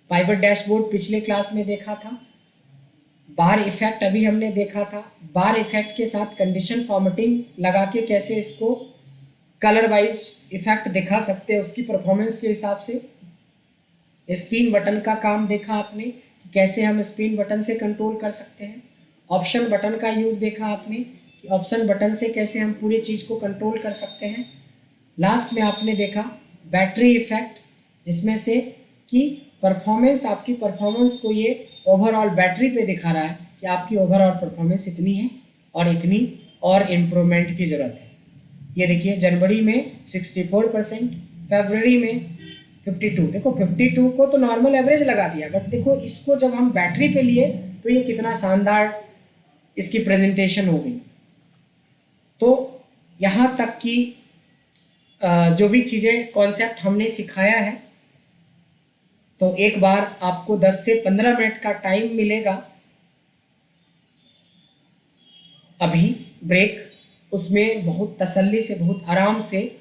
पाइवट डैशबोर्ड पिछले क्लास में देखा था। बार इफेक्ट अभी हमने देखा था। बार इफेक्ट के साथ कंडीशन फॉर्मेटिंग लगा के कैसे इसको कलर वाइज इफेक्ट दिखा सकते हैं उसकी परफॉर्मेंस के हिसाब से। स्पिन बटन का काम देखा आपने, कैसे हम स्पिन बटन से कंट्रोल कर सकते हैं। ऑप्शन बटन का यूज़ देखा आपने कि ऑप्शन बटन से कैसे हम पूरी चीज़ को कंट्रोल कर सकते हैं। लास्ट में आपने देखा बैटरी इफेक्ट, जिसमें से कि परफॉर्मेंस, आपकी परफॉर्मेंस को ये ओवरऑल बैटरी पे दिखा रहा है कि आपकी ओवरऑल परफॉर्मेंस इतनी है और इतनी और इम्प्रूवमेंट की ज़रूरत है। ये देखिए, जनवरी में 64%, फरवरी में 52। देखो 52 को तो नॉर्मल एवरेज लगा दिया, बट देखो इसको जब हम बैटरी पे लिए तो ये कितना शानदार इसकी प्रेजेंटेशन हो गई। तो यहाँ तक कि जो भी चीज़ें कॉन्सेप्ट हमने सिखाया है, तो एक बार आपको 10 से 15 मिनट का टाइम मिलेगा अभी ब्रेक, उसमें बहुत तसल्ली से, बहुत आराम से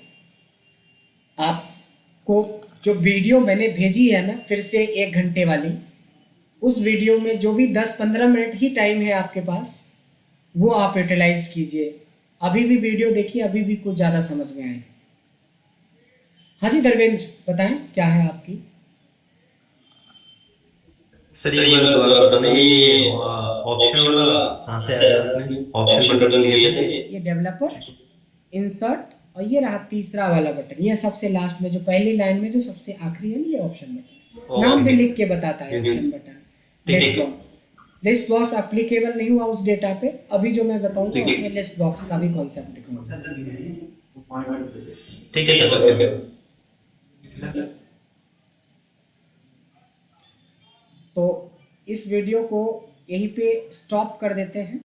आपको जो वीडियो मैंने भेजी है ना, फिर से 1 घंटे वाली, उस वीडियो में जो भी 10-15 मिनट ही टाइम है आपके पास, वो आप यूटिलाइज कीजिए। अभी भी वीडियो देखिए, अभी भी कुछ ज़्यादा समझ में आए। हाँ जी धर्मेंद्र, बताएं क्या है आपकी? सर ये मैं दोबारा बताना, ये ऑप्शन वाला कहाँ से आया आपने? ऑप्शन बटन लिए थे ये डेवलपर, इंसर्ट, और ये रहा तीसरा वाला बटन, ये सबसे लास्ट में जो पहली लाइन में जो सबसे आखिरी है, ये ऑप्शन बटन। नाम भी लिख के बताता है option button. List box, list box applicable नहीं हुआ उस डेटा पे। अभी जो मैं बताऊंगा उसमें लिस्ट बॉक्स का भी कॉन्सेप्ट दिखाऊंगा। ठीक है सर। तो इस वीडियो को यहीं पे स्टॉप कर देते हैं।